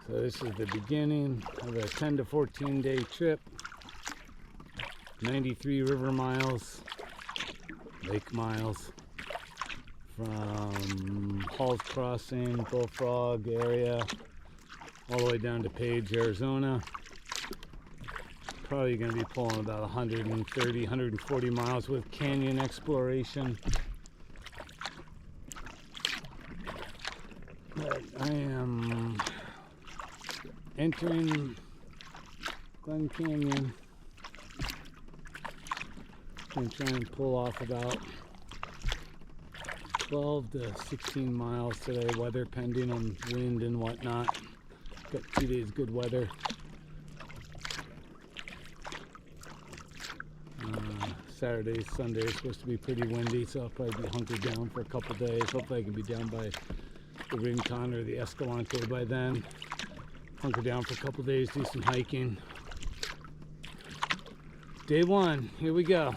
So this is the beginning of a 10 to 14 day trip. 93 river miles, lake miles, from Halls Crossing, Bullfrog area, all the way down to Page, Arizona. Probably going to be pulling about 130, 140 miles with canyon exploration. But I am entering Glen Canyon. I'm trying to pull off about 12 to 16 miles today, weather pending on wind and whatnot. Got 2 days good weather. Saturday, Sunday is supposed to be pretty windy, so I'll probably be hunkered down for a couple days. Hopefully I can be down by the Rincon or the Escalante by then. Hunker down for a couple days, do some hiking. Day one, here we go.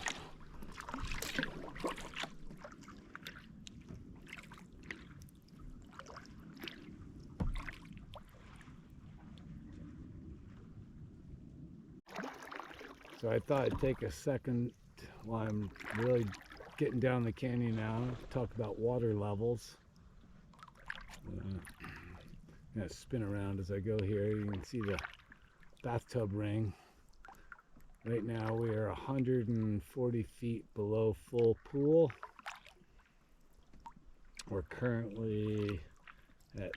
So I thought I'd take a second while I'm really getting down the canyon now to talk about water levels. I'm gonna spin around as I go here. You can see the bathtub ring. Right now we are 140 feet below full pool. We're currently at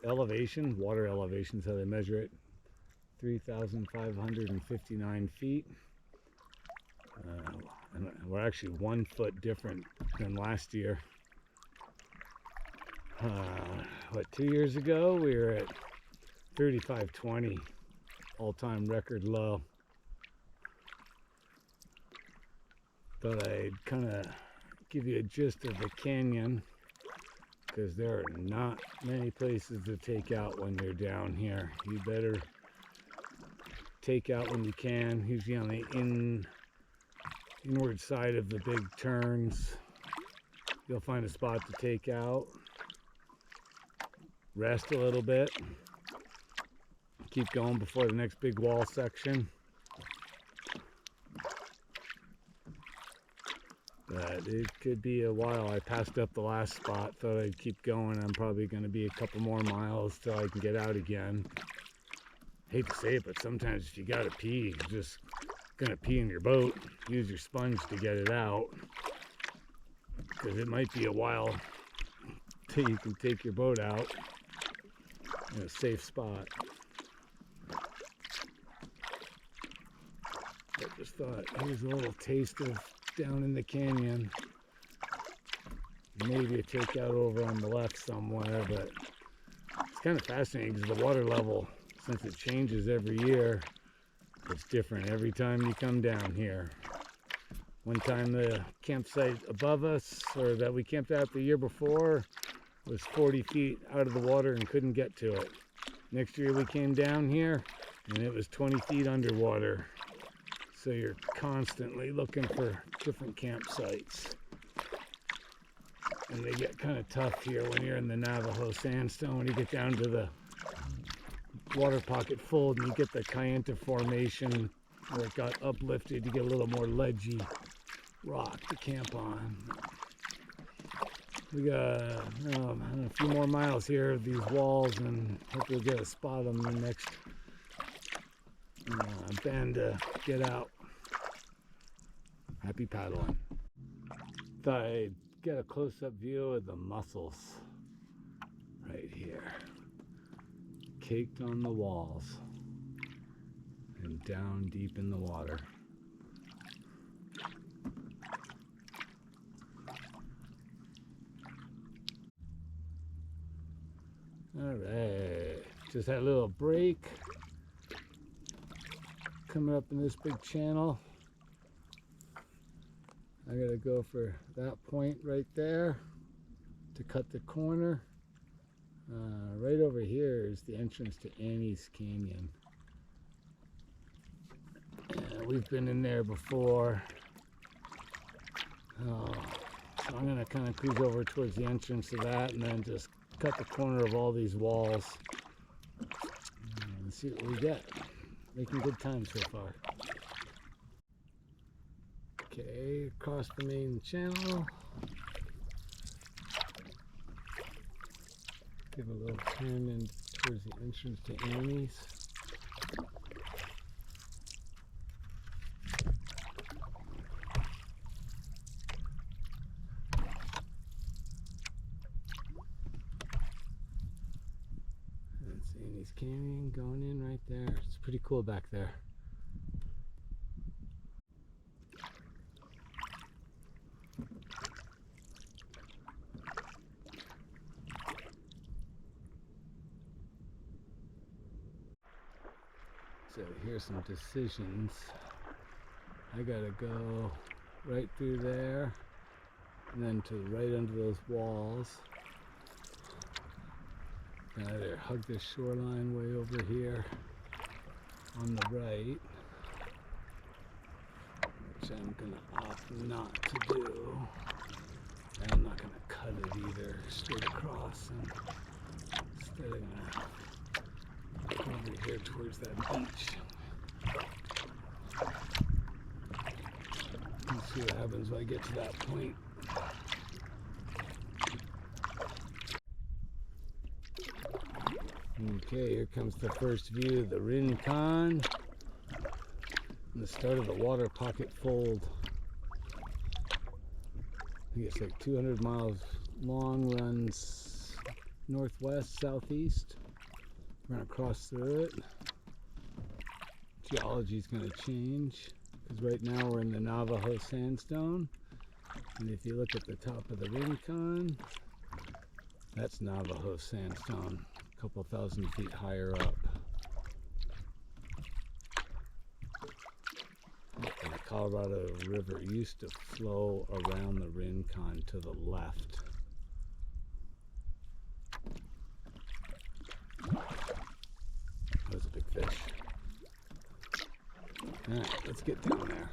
elevation, water elevation is how they measure it, 3,559 feet. And we're actually 1 foot different than last year. What, 2 years ago we were at 3520, all-time record low. Thought I'd kind of give you a gist of the canyon, because there are not many places to take out when you're down here. You better take out when you can, usually on the inward side of the big turns. You'll find a spot to take out, rest a little bit, keep going before the next big wall section. But it could be a while. I passed up the last spot, thought I'd keep going. I'm probably going to be a couple more miles till I can get out again. Hate to say it, but sometimes if you gotta pee, you're just gonna pee in your boat. Use your sponge to get it out, because it might be a while till you can take your boat out in a safe spot. I just thought, here's a little taste of down in the canyon. Maybe a takeout over on the left somewhere, but it's kind of fascinating because the water level, since it changes every year, it's different every time you come down here. One time the campsite above us, or that we camped out the year before, was 40 feet out of the water and couldn't get to it. Next year we came down here and it was 20 feet underwater. So you're constantly looking for different campsites. And they get kind of tough here when you're in the Navajo sandstone. When you get down to the water pocket fold and you get the Kayenta formation where it got uplifted, you get a little more ledgy rock to camp on. We got a few more miles here of these walls, and hope we'll get a spot on the next bend to get out. Happy paddling. Thought I'd get a close-up view of the mussels right here, caked on the walls and down deep in the water. All right, just had a little break coming up in this big channel. I gotta go for that point right there to cut the corner. Right over here is the entrance to Annie's Canyon. We've been in there before. So I'm gonna kind of cruise over towards the entrance of that and then just cut the corner of all these walls Let's see what we get. Making good time so far. Okay, across the main channel. Give a little turn in towards the entrance to Annie's. That's Annie's Canyon going in right there. It's pretty cool back there. So here's some decisions. I gotta go right through there and then to right under those walls. Can either hug this shoreline way over here on the right, which I'm gonna opt not to do. And I'm not gonna cut it either straight across, and instead I'm gonna over here towards that beach. Let's see what happens when I get to that point. Okay, here comes the first view of the Rincon and the start of the water pocket fold. I think it's like 200 miles long, runs northwest, southeast. We're going to cross through it. Geology is going to change because right now we're in the Navajo sandstone. And if you look at the top of the Rincon, that's Navajo sandstone, a couple thousand feet higher up. And the Colorado River used to flow around the Rincon to the left. That was a big fish. Alright, let's get down there.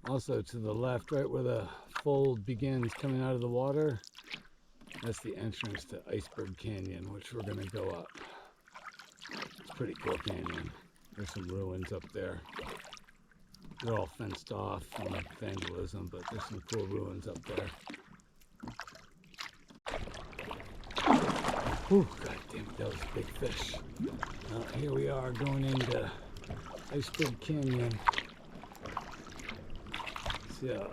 Also to the left, right where the fold begins coming out of the water, that's the entrance to Iceberg Canyon, which we're going to go up. It's a pretty cool canyon. There's some ruins up there. They're all fenced off from vandalism, but there's some cool ruins up there. Whew, god damn it, that was a big fish. Here we are going into Iceberg Canyon. See how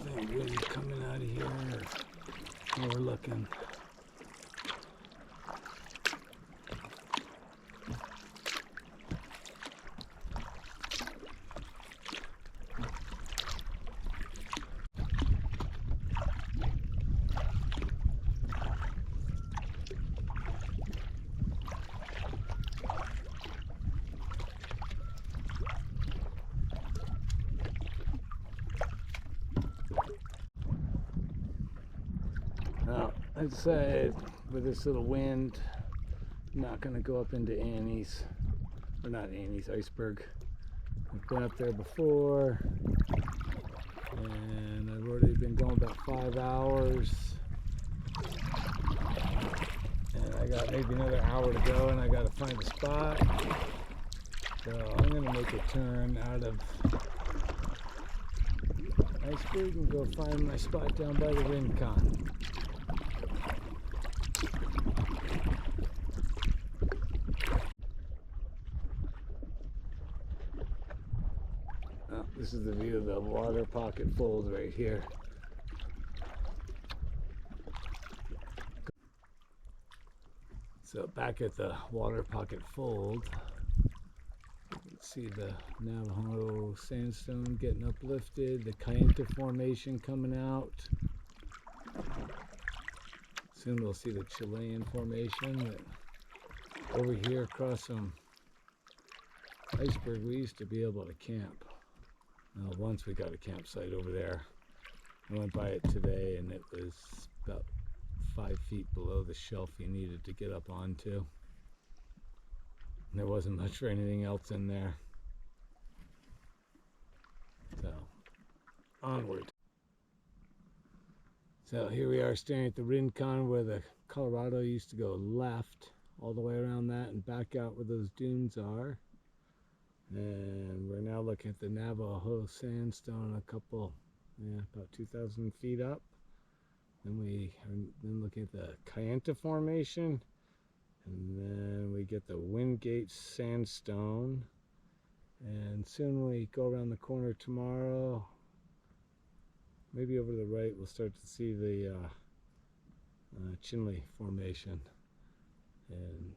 there's wind coming out of here, or we're looking. Now, I decided with this little wind, I'm not going to go up into Annie's, or not Annie's, Iceberg. I've been up there before, and I've already been going about 5 hours, and I got maybe another hour to go, and I got to find a spot. So I'm going to make a turn out of Iceberg and go find my spot down by the Rincon. This is the view of the water pocket fold right here. So back at the water pocket fold, you can see the Navajo sandstone getting uplifted, the Kayenta formation coming out. Soon we'll see the Chilean formation. Over here across some iceberg, we used to be able to camp. Once we got a campsite over there. I went by it today and it was about 5 feet below the shelf you needed to get up onto. And there wasn't much for anything else in there. So, onward. So here we are staring at the Rincon where the Colorado used to go left all the way around that and back out where those dunes are. And we're now looking at the Navajo sandstone a couple, about 2,000 feet up. Then we are then looking at the Kayenta formation. And then we get the Wingate sandstone. And soon we go around the corner tomorrow. Maybe over to the right, we'll start to see the Chinle formation. And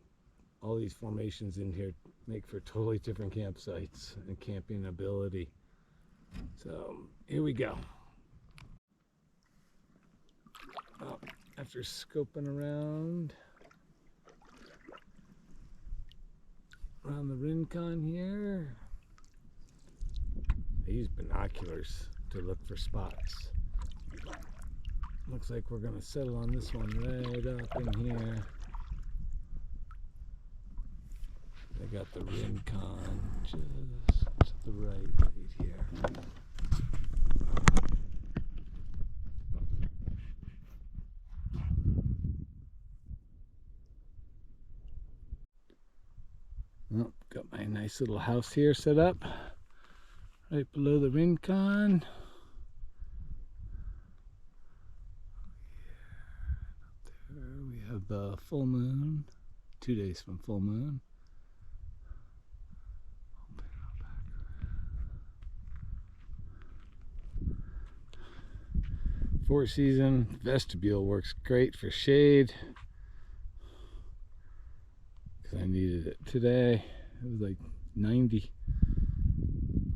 all these formations in here make for totally different campsites and camping ability. So here we go. Well, after scoping around the Rincon here, I use binoculars to look for spots. Looks like we're gonna settle on this one right up in here. I got the Rincon just to the right here. Oh, got my nice little house here set up right below the Rincon. There we have the full moon, 2 days from full moon. Four season vestibule works great for shade because I needed it today. It was like 90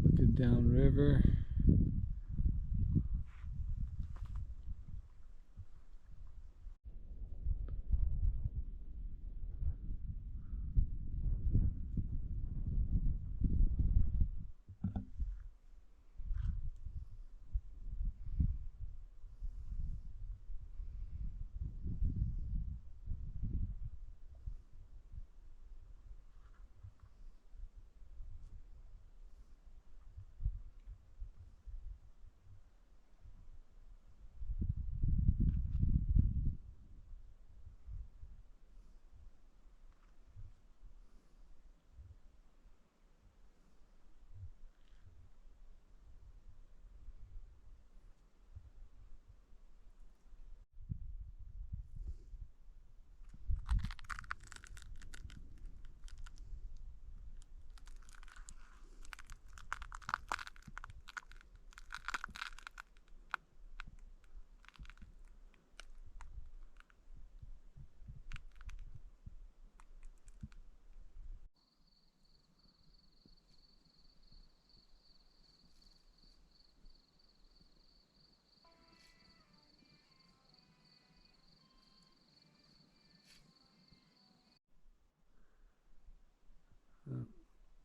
looking down river.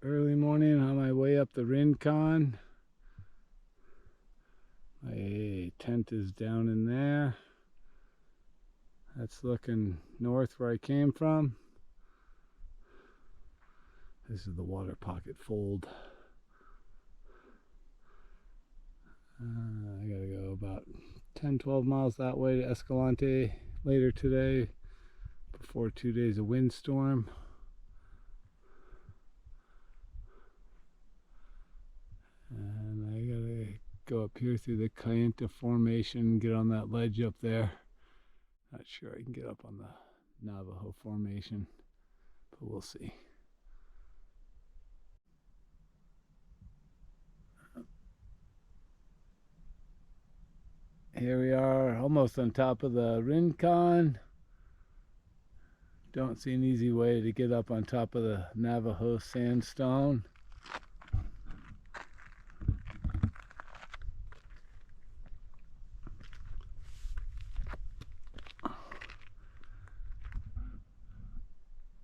Early morning on my way up the Rincon. My tent is down in there. That's looking north where I came from. This is the water pocket fold. I gotta go about 10-12 miles that way to Escalante later today before 2 days of windstorm. And I gotta go up here through the Kayenta formation, get on that ledge up there. Not sure I can get up on the Navajo formation, but we'll see. Here we are, almost on top of the Rincon. Don't see an easy way to get up on top of the Navajo sandstone.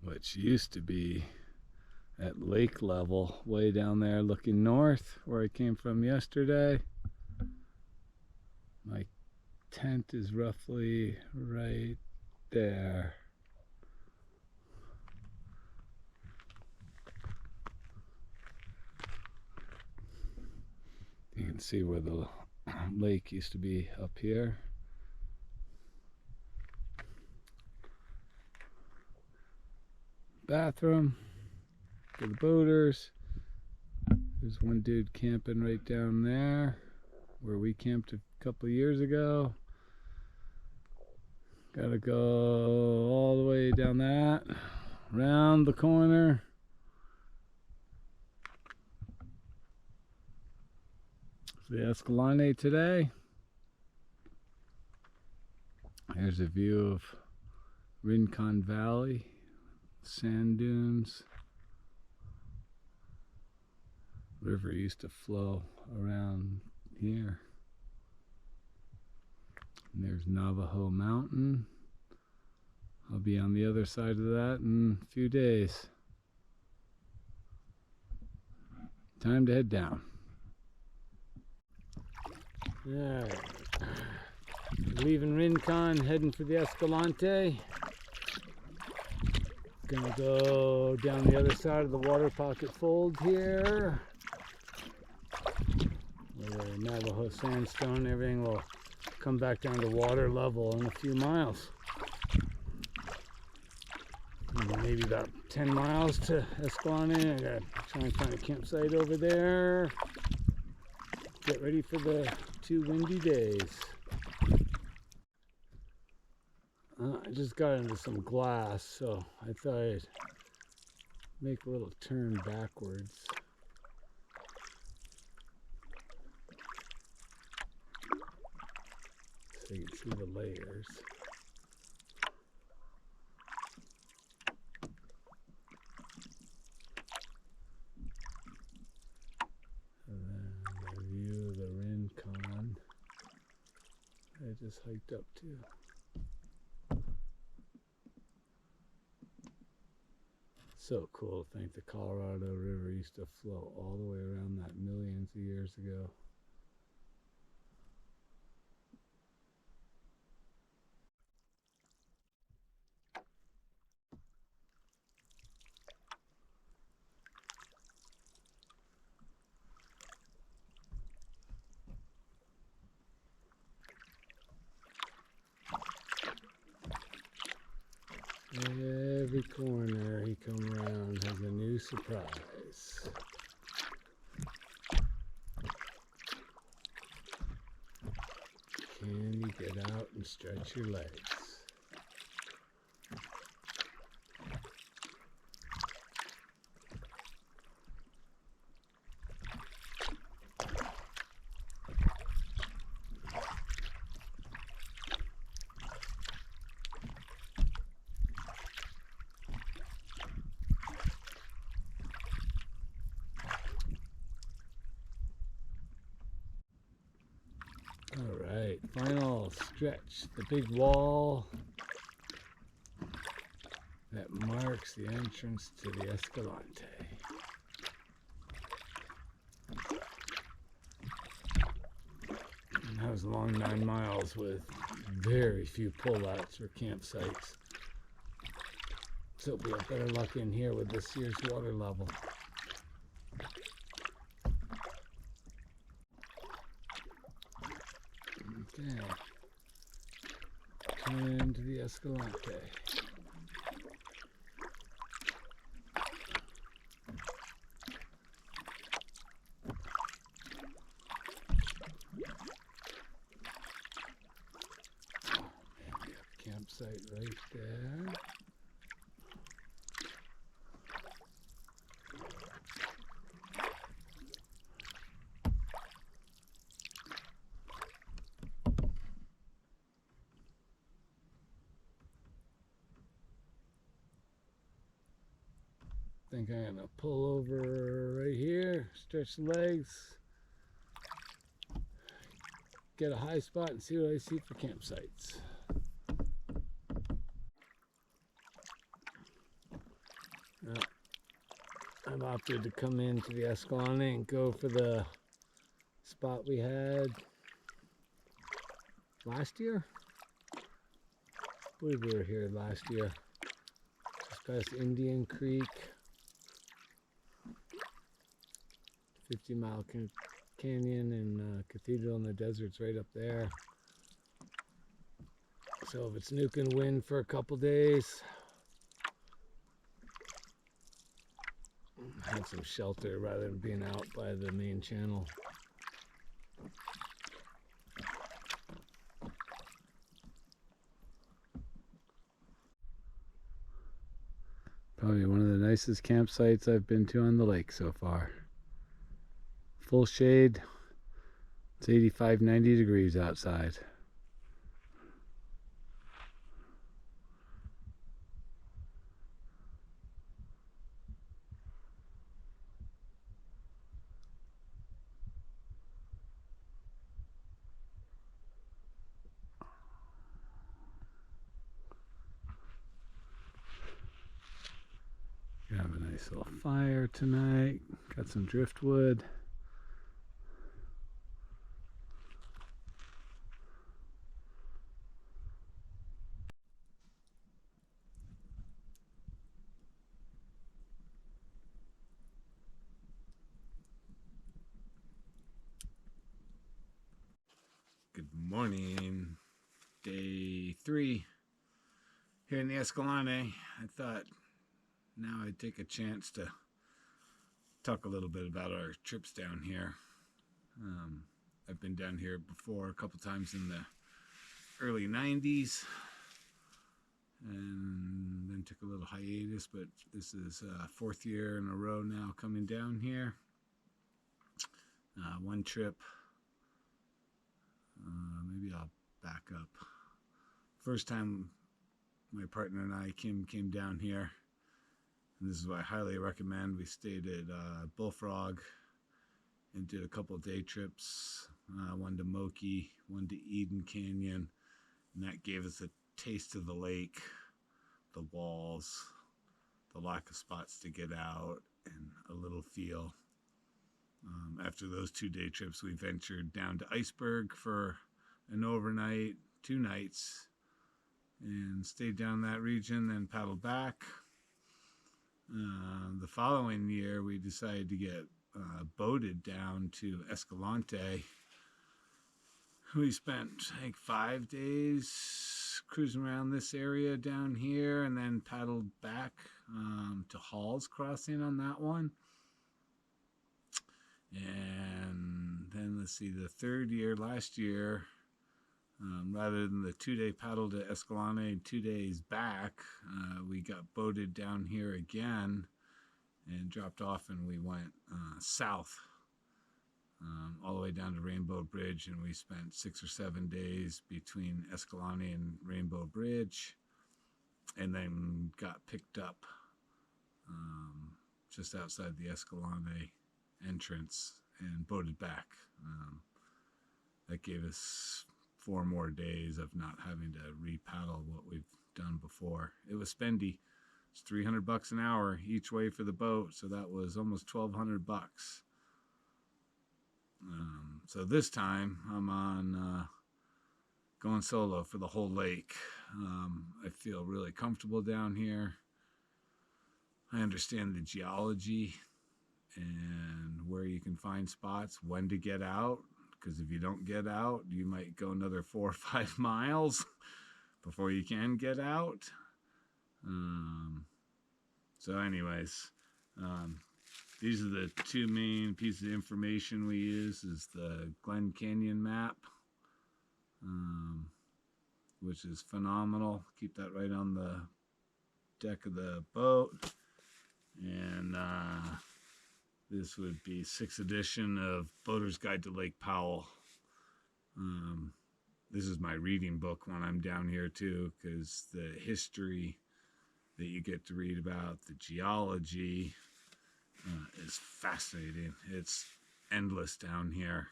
Which used to be at lake level, way down there looking north, where I came from yesterday. My tent is roughly right there. You can see where the lake used to be up here. bathroom for the boaters. There's one dude camping right down there where we camped a couple years ago. Gotta go all the way down that, around the corner. The Escalante today. Here's a view of Rincon Valley, sand dunes. River used to flow around here. And there's Navajo Mountain. I'll be on the other side of that in a few days. Time to head down. Alright, leaving Rincon, heading for the Escalante. Gonna go down the other side of the water pocket fold here, where the Navajo sandstone, everything will come back down to water level in a few miles. Maybe about 10 miles to Escalante. I gotta try and find a campsite over there. Get ready for the 2 windy days. I just got into some glass, so I thought I'd make a little turn backwards. So you can see the layers. View of the Rincon I just hiked up to. So cool to think the Colorado River used to flow all the way around that millions of years ago. Every corner he come around has a new surprise. Can you get out and stretch your legs? Alright, final stretch, the big wall that marks the entrance to the Escalante. And that was a long 9 miles with very few pullouts or campsites. So we have better luck in here with this year's water level. Okay, turn to the Escalante. Oh man, we have a campsite right there. I think I'm gonna pull over right here, stretch the legs, get a high spot and see what I see for campsites. Well, I've opted to come into the Escalante and go for the spot we had last year. I believe we were here last year, just past Indian Creek. 50-mile canyon and Cathedral in the desert's right up there. So if it's nuke and wind for a couple days, had some shelter rather than being out by the main channel. Probably one of the nicest campsites I've been to on the lake so far. Full shade. It's 85, 90 degrees outside. Gonna have a nice little fire tonight. Got some driftwood. Good morning. Day 3 here in the Escalante. I thought now I'd take a chance to talk a little bit about our trips down here. I've been down here before a couple times in the early 90s and then took a little hiatus, but this is 4th year in a row now coming down here. One trip, maybe I'll back up. First time my partner and I, Kim, came down here, and this is what I highly recommend. We stayed at Bullfrog and did a couple day trips, one to Moki, one to Eden Canyon, and that gave us a taste of the lake, the walls, the lack of spots to get out, and a little feel. After those 2 day trips, we ventured down to Iceberg for an overnight, 2 nights, and stayed down that region, then paddled back. The following year, we decided to get boated down to Escalante. We spent, I think, 5 days cruising around this area down here, and then paddled back to Hall's Crossing on that one. And then, let's see, the 3rd year, last year, rather than the 2 day paddle to Escalante and 2 days back, we got boated down here again and dropped off, and we went south all the way down to Rainbow Bridge, and we spent 6 or 7 days between Escalante and Rainbow Bridge, and then got picked up just outside the Escalante entrance and boated back. That gave us 4 more days of not having to re-paddle what we've done before. It was spendy. It's $300 an hour each way for the boat, so that was almost $1,200. So this time I'm on going solo for the whole lake. I feel really comfortable down here. I understand the geology and where you can find spots, when to get out, because if you don't get out, you might go another 4 or 5 miles before you can get out. So anyways, these are the 2 main pieces of information we use, is the Glen Canyon map, which is phenomenal. Keep that right on the deck of the boat. And this would be 6th edition of Boater's Guide to Lake Powell. This is my reading book when I'm down here too, because the history that you get to read about, the geology, is fascinating. It's endless down here.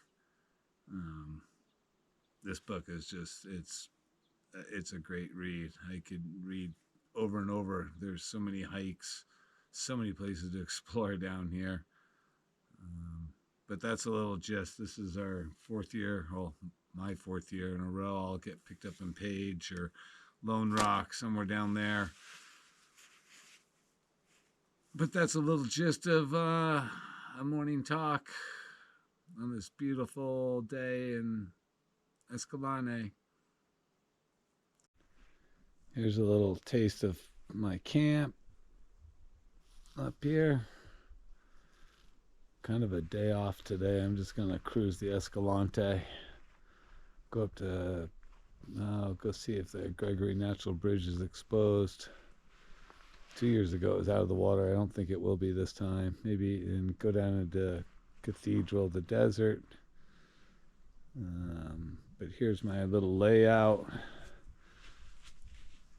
This book is just, it's a great read. I could read over and over. There's so many hikes, so many places to explore down here. But that's a little gist. This is our 4th year, well, my 4th year in a row. I'll get picked up in Page or Lone Rock, somewhere down there. But that's a little gist of a morning talk on this beautiful day in Escalante. Here's a little taste of my camp up here. kind of a day off today. I'm just gonna cruise the Escalante, go up to go see if the Gregory Natural Bridge is exposed. 2 years ago it was out of the water. I don't think it will be this time. Maybe, and go down into Cathedral, the desert. But here's my little layout.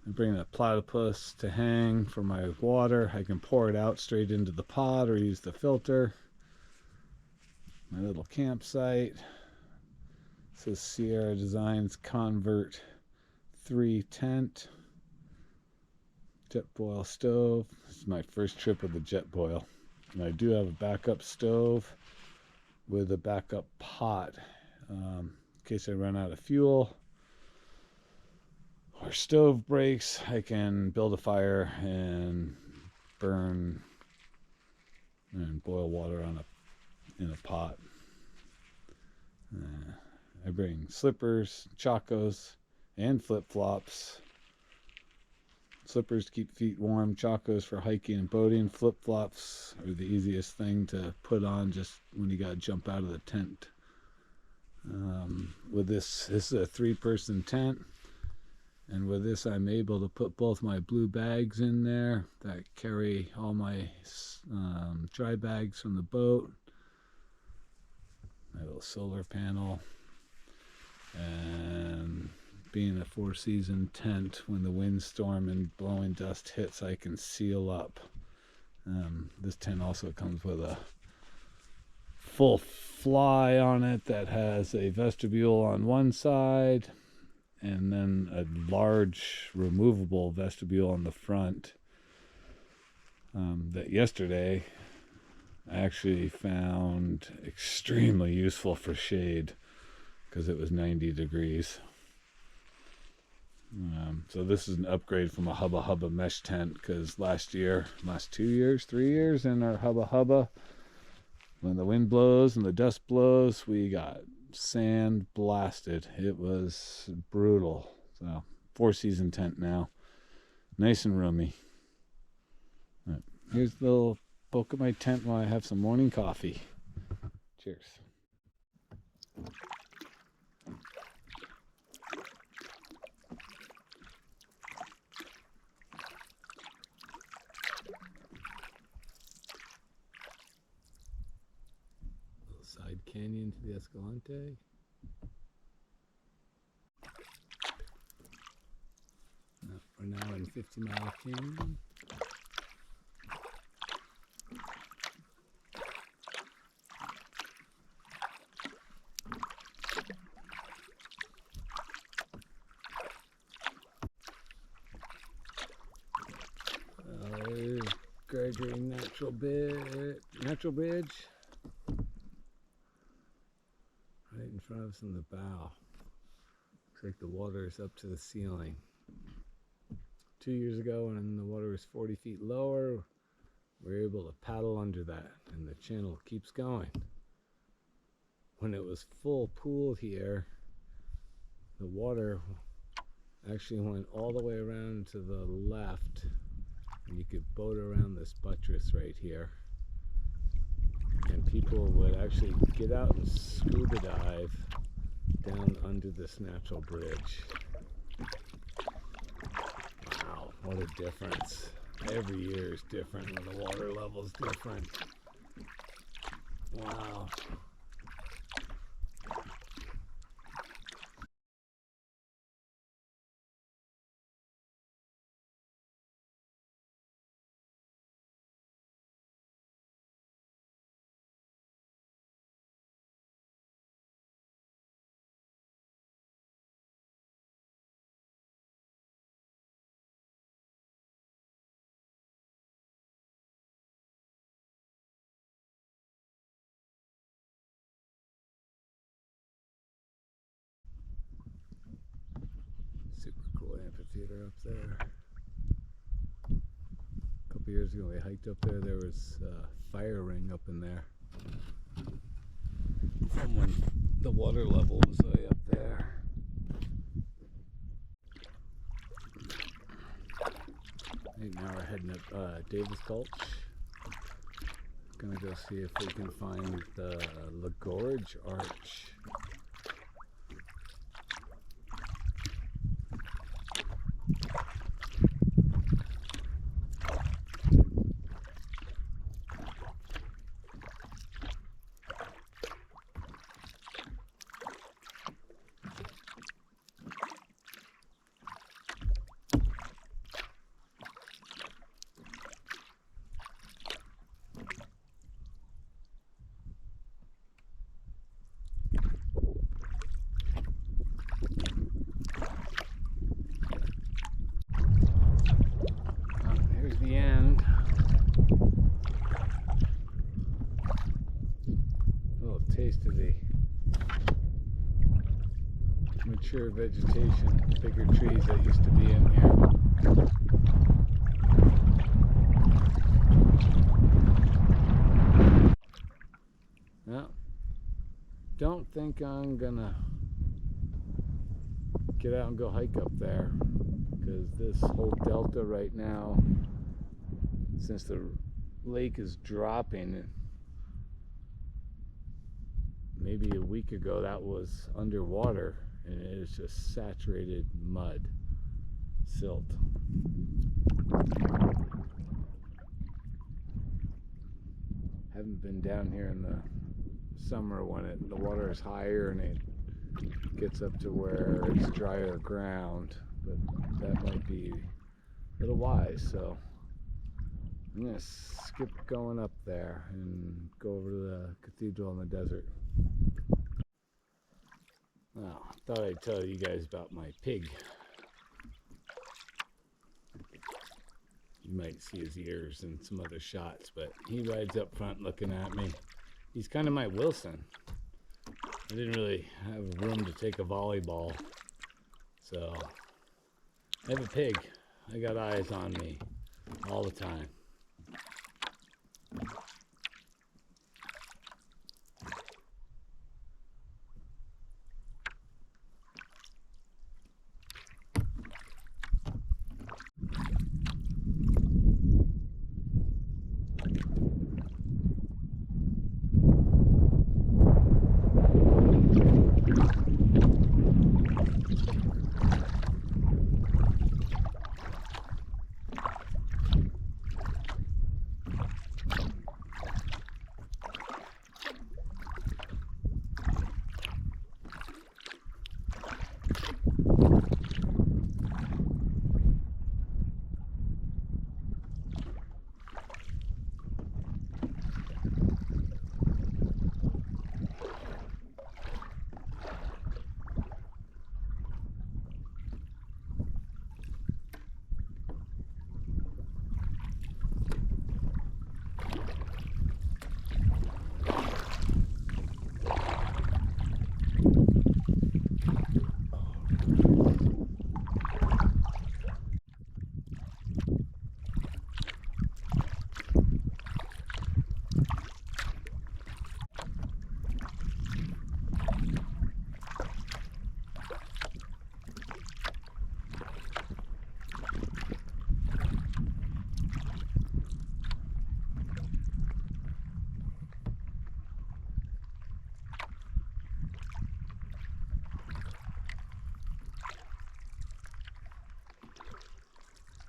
I bring a platypus to hang for my water. I can pour it out straight into the pot or use the filter. My little campsite. This is Sierra Designs Convert 3 tent. Jetboil stove. This is my first trip with the Jetboil. And I do have a backup stove with a backup pot in case I run out of fuel or stove breaks. I can build a fire and burn and boil water in a pot. I bring slippers, chacos, and flip-flops. Slippers to keep feet warm, chacos for hiking and boating. Flip-flops are the easiest thing to put on just when you gotta jump out of the tent. With this is a 3-person tent, and with this I'm able to put both my blue bags in there that carry all my dry bags from the boat, my little solar panel, and being a 4-season tent, when the windstorm and blowing dust hits, I can seal up. This tent also comes with a full fly on it that has a vestibule on one side and then a large removable vestibule on the front that yesterday I actually found extremely useful for shade because it was 90 degrees. So this is an upgrade from a Hubba Hubba mesh tent, because last 3 years in our Hubba Hubba, when the wind blows and the dust blows, we got sand blasted. It was brutal. So 4-season tent now, nice and roomy. Right. Here's the little poke of my tent while I have some morning coffee. Cheers. Side canyon to the Escalante. We're now in 50 Mile Canyon. There's Gregory Natural Bridge. Right in front of us in the bow. Looks like the water is up to the ceiling. 2 years ago, when the water was 40 feet lower, we were able to paddle under that, and the channel keeps going. When it was full pool here, the water actually went all the way around to the left, and you could boat around this buttress right here. And people would actually get out and scuba dive down under this natural bridge. Wow, what a difference. Every year is different when the water level is different. Wow. Super cool amphitheater up there. A couple years ago we hiked up there. There was a fire ring up in there from when the water level was way up there. Right now we're heading up Davis Gulch. Gonna go see if we can find the Gorge Arch. The end. A little taste of the mature vegetation, bigger trees that used to be in here. Well, don't think I'm gonna get out and go hike up there, because this whole delta right now, since the lake is dropping, maybe a week ago that was underwater, and it is just saturated mud, silt. Haven't been down here in the summer when the water is higher and it gets up to where it's drier ground, but that might be a little wise, so I'm going to skip going up there and go over to the cathedral in the desert. Well, I thought I'd tell you guys about my pig. You might see his ears in some other shots, but he rides up front looking at me. He's kind of my Wilson. I didn't really have room to take a volleyball, so I have a pig. I got eyes on me all the time.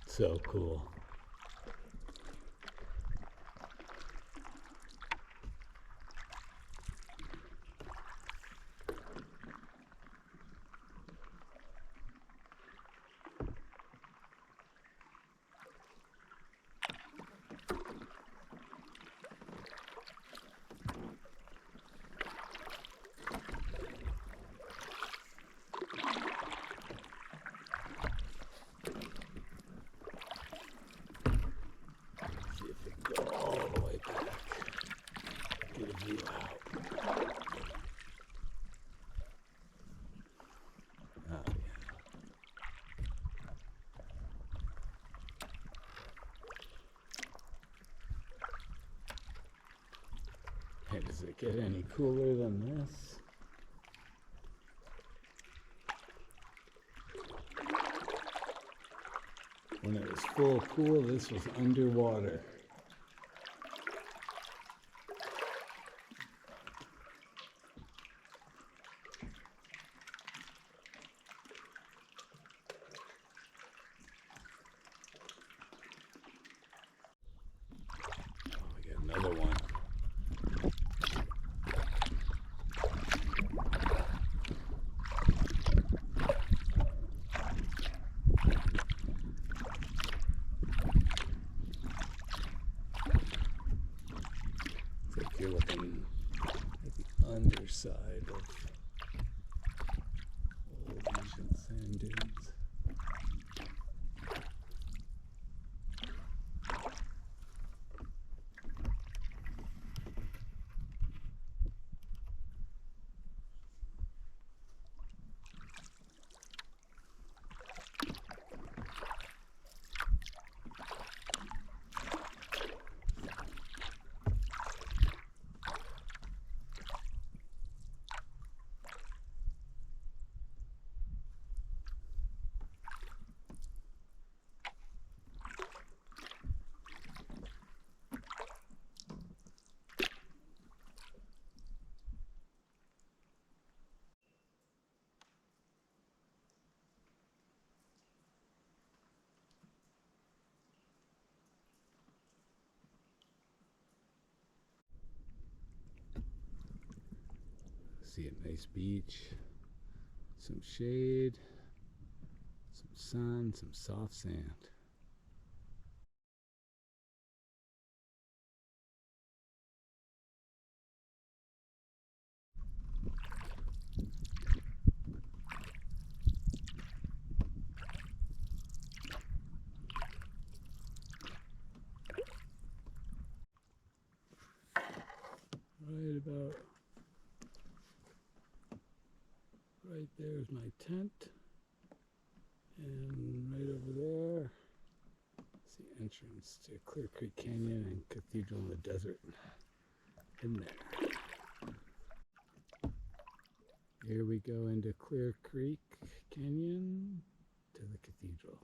So cool. Hey, does it get any cooler than this? When it was full cool, this was underwater. You're looking at the underside of old ancient sand dunes. See a nice beach, some shade, some sun, some soft sand. Right there's my tent, and right over there is the entrance to Clear Creek Canyon and Cathedral in the desert. In there. Here we go into Clear Creek Canyon to the Cathedral.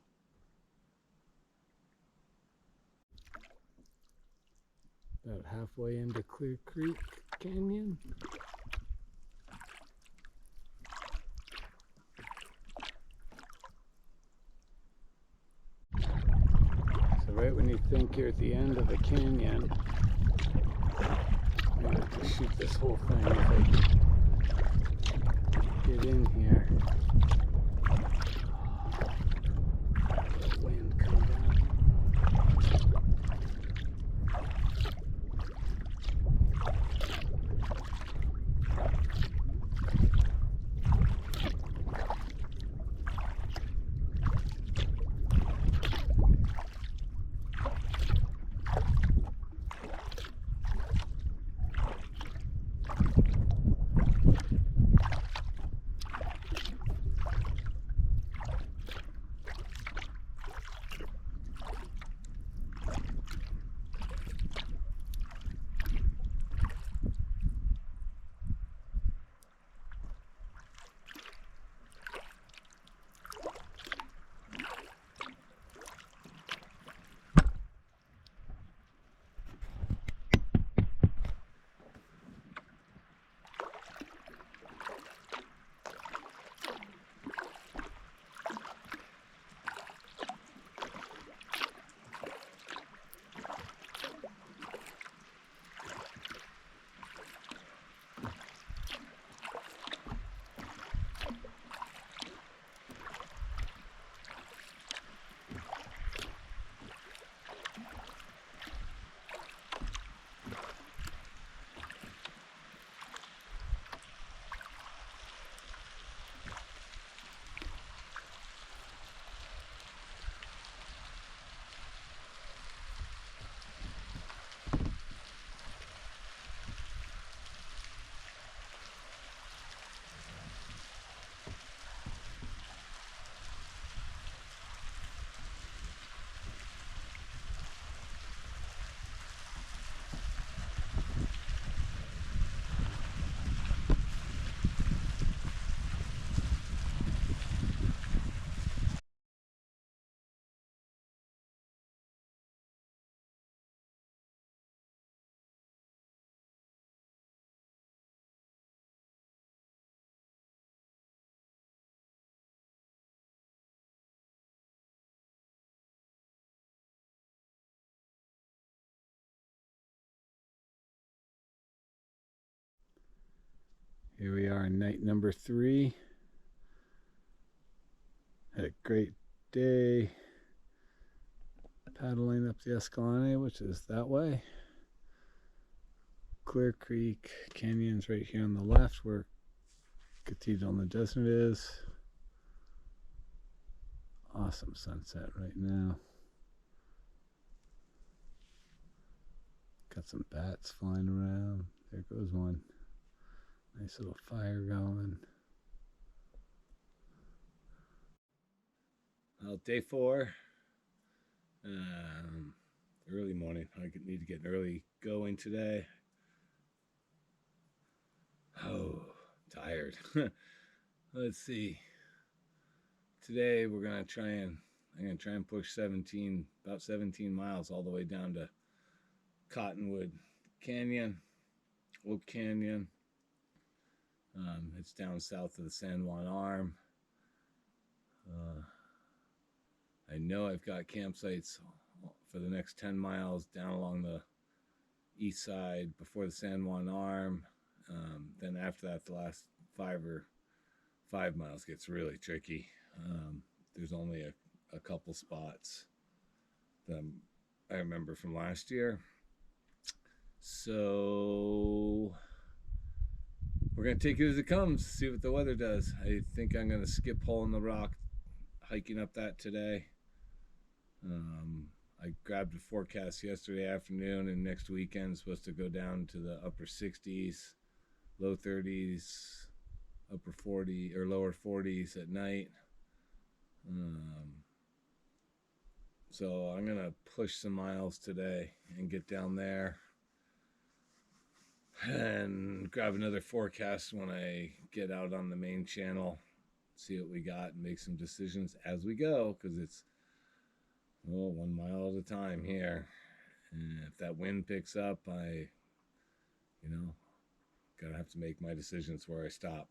About halfway into Clear Creek Canyon. So right when you think you're at the end of the canyon, I'm going to have to shoot this whole thing if I get in here. The wind come down. Here we are, night number 3. Had a great day paddling up the Escalante, which is that way. Clear Creek Canyon's right here on the left where Cathedral in the Desert is. Awesome sunset right now. Got some bats flying around. There goes one. Nice little fire going. Well, day 4. Early morning. I need to get an early going today. Oh, tired. Let's see. Today I'm gonna try and push about 17 miles all the way down to Cottonwood Canyon, Oak Canyon. It's down south of the San Juan Arm. I know I've got campsites for the next 10 miles down along the east side before the San Juan Arm. Then after that, the last 5 miles gets really tricky. There's only a couple spots that I remember from last year. So we're going to take it as it comes, see what the weather does. I think I'm going to skip Hole in the Rock, hiking up that today. I grabbed a forecast yesterday afternoon, and next weekend is supposed to go down to the upper 60s, low 30s, upper 40 or lower 40s at night. So I'm gonna push some miles today and get down there and grab another forecast when I get out on the main channel, see what we got, and make some decisions as we go, because it's 1 mile at a time here. And if that wind picks up, I gotta have to make my decisions where I stop.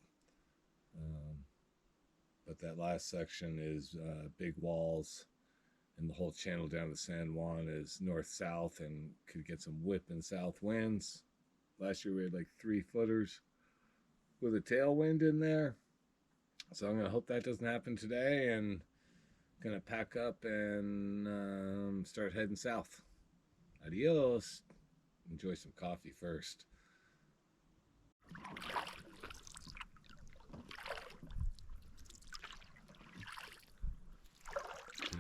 But that last section is big walls, and the whole channel down to San Juan is north-south and could get some whipping south winds. Last year we had like 3-footers with a tailwind in there. So I'm going to hope that doesn't happen today, and going to pack up and start heading south. Adios. Enjoy some coffee first.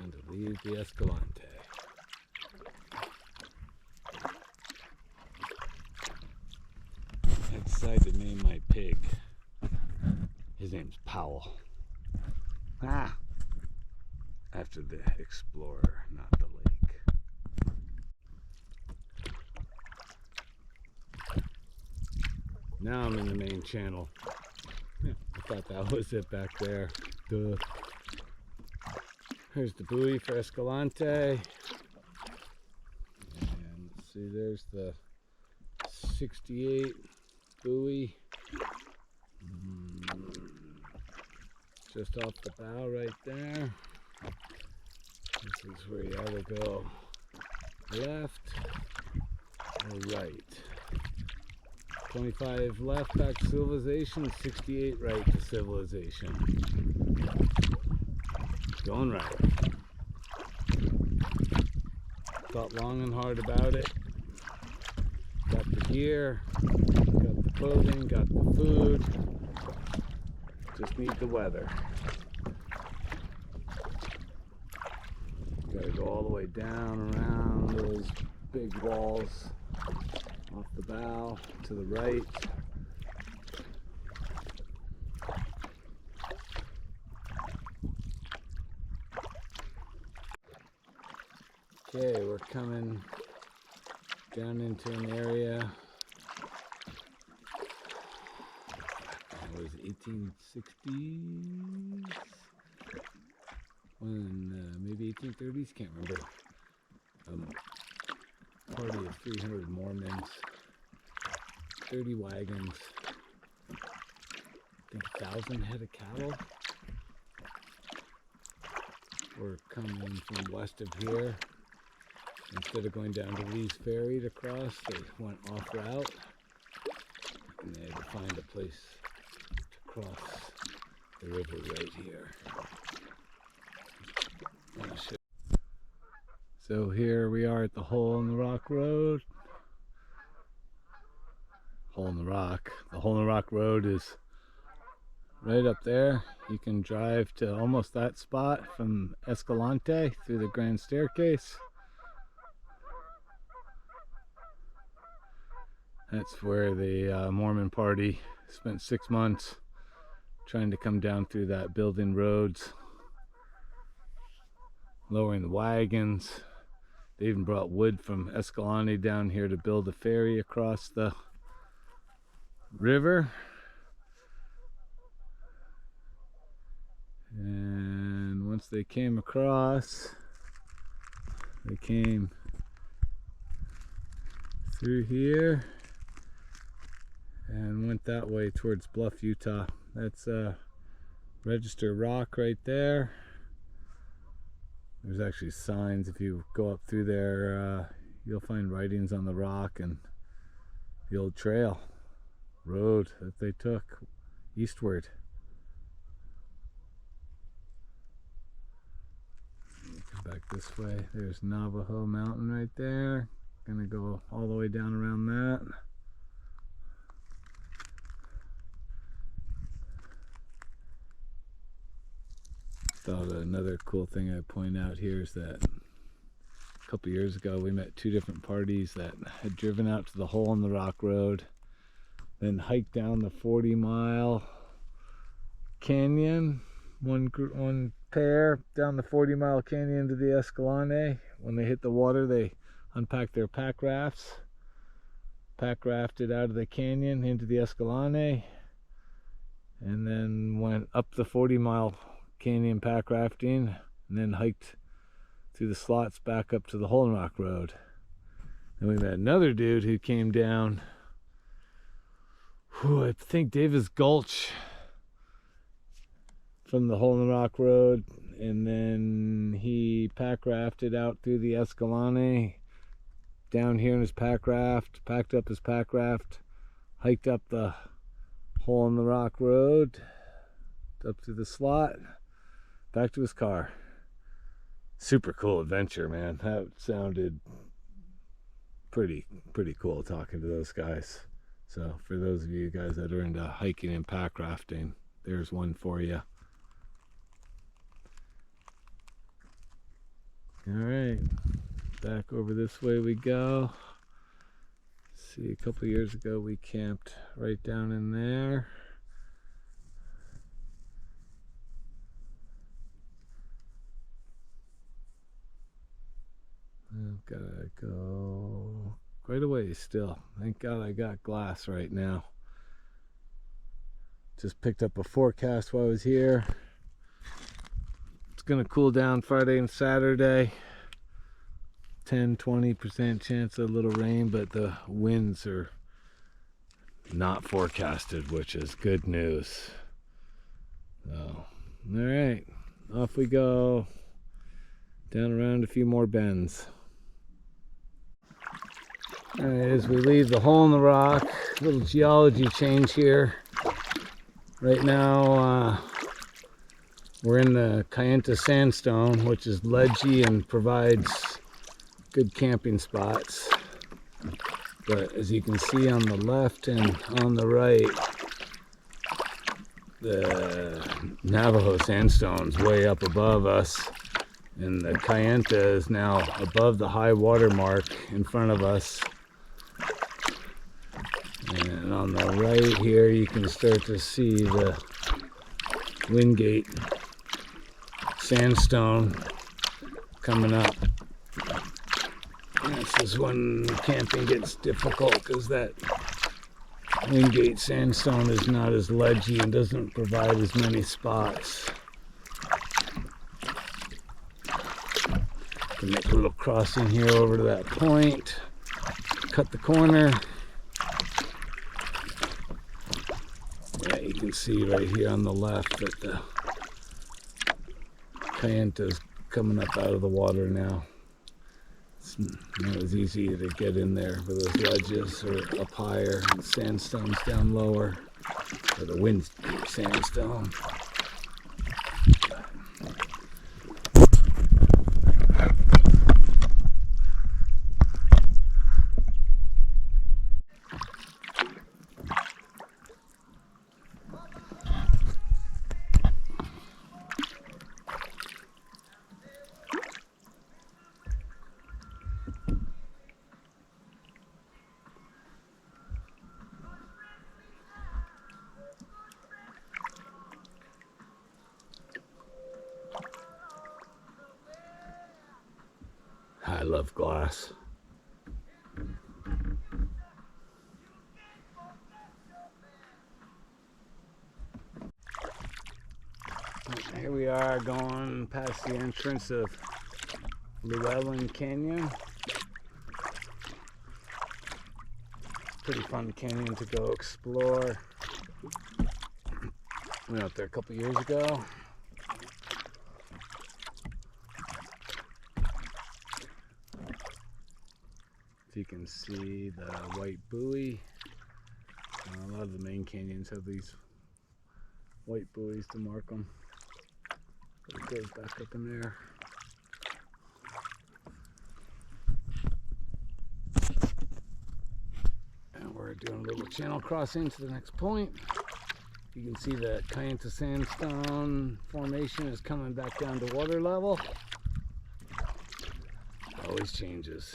And to leave the Escalante. I decided to name my pig. His name's Powell. After the explorer, not the lake. Now I'm in the main channel. Yeah, I thought that was it back there. Duh. Here's the buoy for Escalante. And let's see, there's the 68 buoy. Just off the bow right there. This is where you either go left or right. 25 left back to civilization, 68 right to civilization. Going right. Thought long and hard about it. Got the gear, got the clothing, got the food. Just need the weather. Gotta go all the way down around those big walls off the bow to the right. Okay, we're coming down into an area. It was 1860s, when maybe 1830s, can't remember. Party of 300 Mormons, 30 wagons, I think 1,000 head of cattle were coming from west of here. Instead of going down to Lee's Ferry to cross, they went off route, and they had to find a place to cross the river right here. So here we are at the Hole in the Rock Road. Hole in the Rock. The Hole in the Rock Road is right up there. You can drive to almost that spot from Escalante through the Grand Staircase. That's where the Mormon party spent 6 months trying to come down through that, building roads, lowering the wagons. They even brought wood from Escalante down here to build a ferry across the river. And once they came across, they came through here and went that way towards Bluff, Utah. That's Register Rock right there. There's actually signs. If you go up through there, you'll find writings on the rock and the old trail road that they took eastward. Come back this way. There's Navajo Mountain right there. Gonna go all the way down around that. Thought another cool thing I'd point out here is that a couple years ago we met 2 different parties that had driven out to the Hole in the Rock Road, then hiked down the 40-mile canyon. One pair down the 40-mile canyon to the Escalante. When they hit the water, they unpacked their pack rafts, pack rafted out of the canyon into the Escalante, and then went up the 40-mile canyon pack rafting, and then hiked through the slots back up to the Hole in the Rock Road. Then we met another dude who came down, I think Davis Gulch, from the Hole in the Rock Road, and then he pack rafted out through the Escalante down here in his pack raft, packed up his pack raft, hiked up the Hole in the Rock Road, up to the slot, back to his car. Super cool adventure, man. That sounded pretty cool talking to those guys. So for those of you guys that are into hiking and pack rafting, there's one for you. All right, back over this way we go. See, a couple years ago we camped right down in there. I've gotta go quite a ways still. Thank God I got glass right now. Just picked up a forecast while I was here. It's gonna cool down Friday and Saturday. 10-20% chance of a little rain, but the winds are not forecasted, which is good news. So, all right, off we go. Down around a few more bends. All right, as we leave the Hole in the Rock, little geology change here. Right now, we're in the Kayenta sandstone, which is ledgy and provides good camping spots. But as you can see on the left and on the right, the Navajo sandstone's way up above us, and the Kayenta is now above the high water mark in front of us. And on the right here, you can start to see the Wingate sandstone coming up. This is when camping gets difficult, because that Wingate sandstone is not as ledgy and doesn't provide as many spots. Can make a little crossing here over to that point, cut the corner. Yeah, you can see right here on the left that the Kayenta is coming up out of the water now. It's not as easy to get in there for those ledges, or up higher. The sandstone's down lower, or the Wingate sandstone. love glass. Here we are going past the entrance of Wetherill Canyon. Pretty fun canyon to go explore. We went out there a couple years ago. So you can see the white buoy. A lot of the main canyons have these white buoys to mark them. But it goes back up in there. And we're doing a little channel crossing to the next point. You can see the Kayenta sandstone formation is coming back down to water level. Always changes.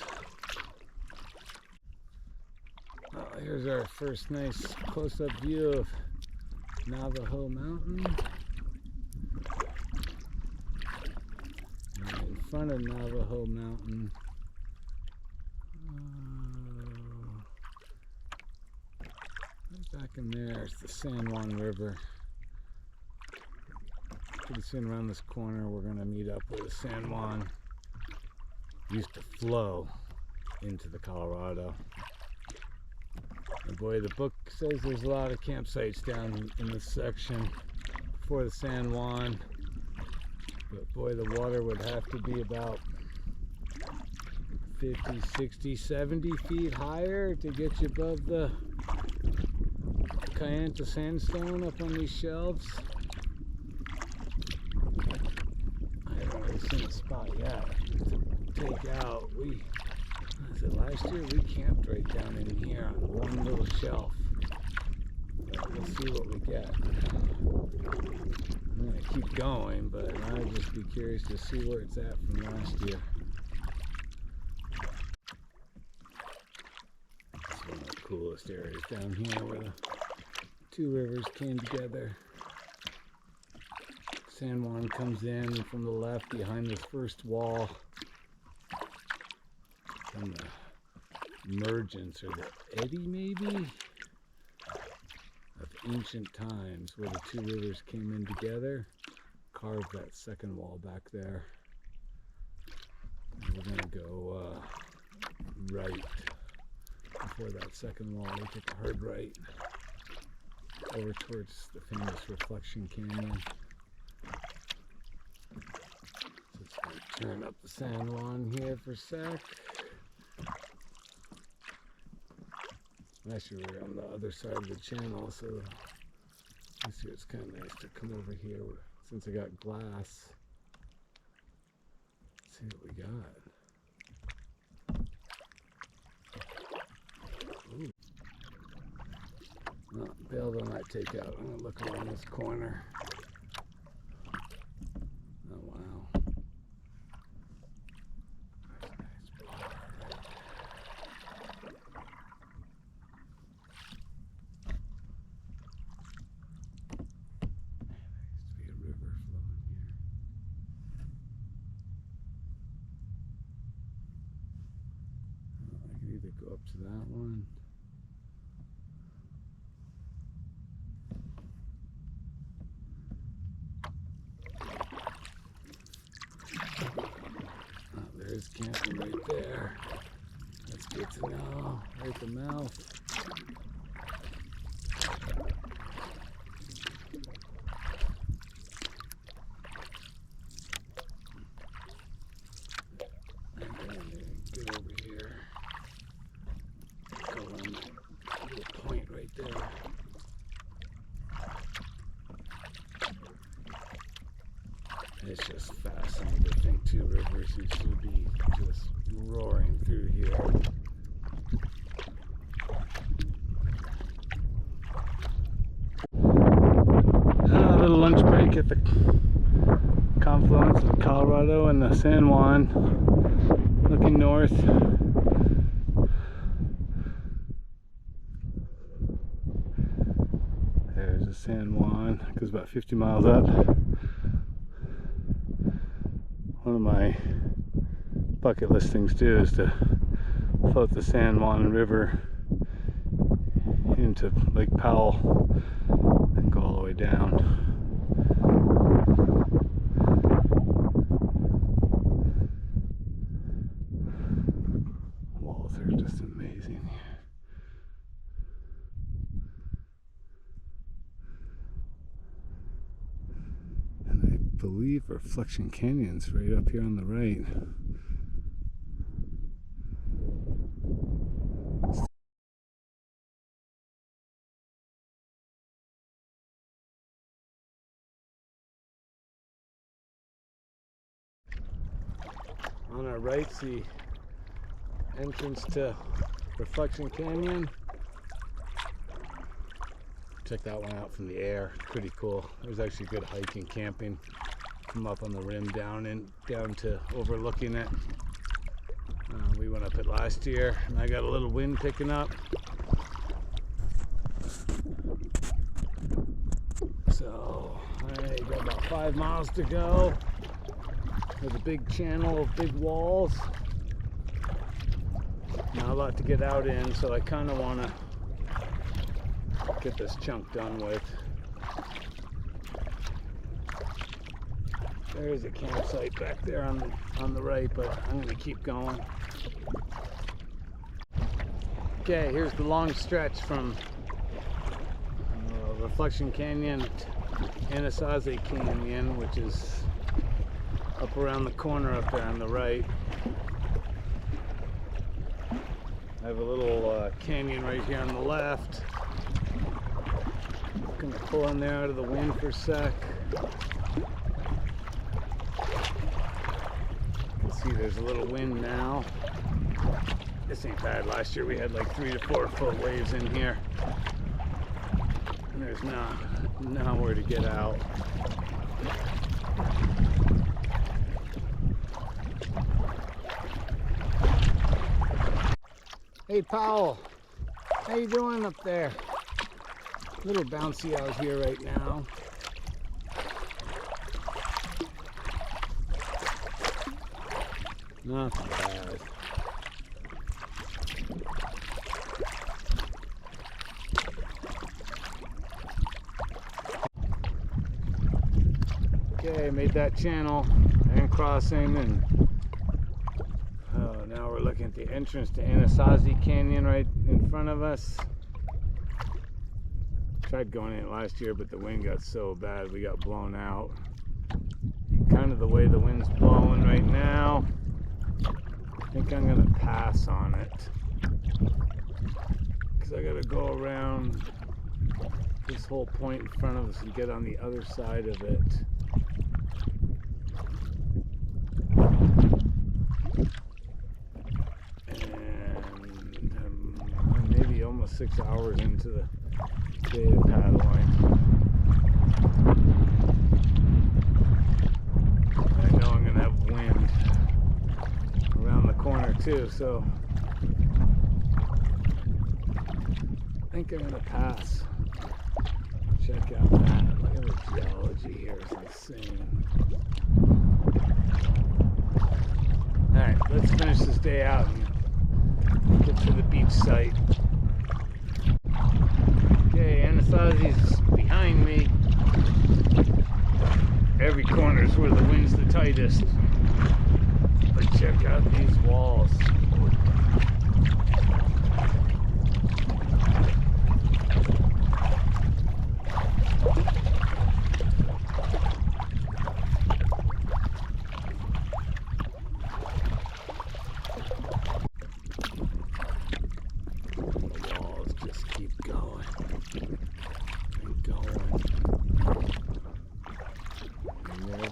Here's our first nice close-up view of Navajo Mountain. And in front of Navajo Mountain, right back in there is the San Juan River. Pretty soon around this corner we're going to meet up with the San Juan. Used to flow into the Colorado. And boy, the book says there's a lot of campsites down in this section before the San Juan. But boy, the water would have to be about 50, 60, 70 feet higher to get you above the Kayenta sandstone up on these shelves. I haven't really seen a spot yet to take out. Was it last year? We camped right down in here on one little shelf. We'll see what we get. I'm going to keep going, but I'd just be curious to see where it's at from last year. It's one of the coolest areas down here where the two rivers came together. San Juan comes in from the left behind this first wall. And the emergence, or the eddy maybe, of ancient times where the two rivers came in together, carved that second wall back there. And we're going to go right before that second wall. We take a hard right over towards the famous Reflection Canyon. So let's go turn up the San Juan here for a sec. Last year we were on the other side of the channel, so this year it's kind of nice to come over here since I got glass. Let's see what we got. Ooh. Well, bailed on that takeout. I'm gonna look around this corner. Oh wow. Go up to that one. Oh, there's camping right there. That's good to know. Right at the mouth. Get over here. Go on that little point right there. It's just fascinating to think two rivers used to be just roaring through here. A little lunch break at the confluence of the Colorado and the San Juan, looking north. There's the San Juan, it goes about 50 miles up. One of my bucket list things too is to float the San Juan River into Lake Powell and go all the way down. Walls are just amazing. And I believe Reflection Canyon's right up here on the right. On our right's the entrance to Reflection Canyon. Check that one out from the air. Pretty cool. There's actually good hiking, camping. Come up on the rim down to overlooking it. We went up it last year, and I got a little wind picking up. So I got about 5 miles to go. There's a big channel of big walls. Not a lot to get out in, so I kind of want to get this chunk done with. There is a campsite back there on the right, but I'm going to keep going. Okay, here's the long stretch from Reflection Canyon to Antelope Canyon, which is up around the corner up there on the right. I have a little canyon right here on the left. I'm gonna pull in there out of the wind for a sec. You can see there's a little wind now. This ain't bad. Last year we had like 3 to 4 foot waves in here. And there's nowhere to get out. Hey Powell, how you doing up there? A little bouncy out here right now. Not bad. Okay, made that channel and crossing, and now we're looking at the entrance to Antelope Canyon right in front of us. Tried going in last year, but the wind got so bad we got blown out. And kind of the way the wind's blowing right now, I think I'm gonna pass on it, because I gotta go around this whole point in front of us and get on the other side of it. Maybe almost 6 hours into the day of paddling. I know I'm gonna have wind around the corner too, so I think I'm gonna pass. Check out that. Look at the geology here, it's insane. Alright, let's finish this day out and get to the beach site. Okay, Antelope's behind me. Every corner is where the wind's the tightest. But check out these walls.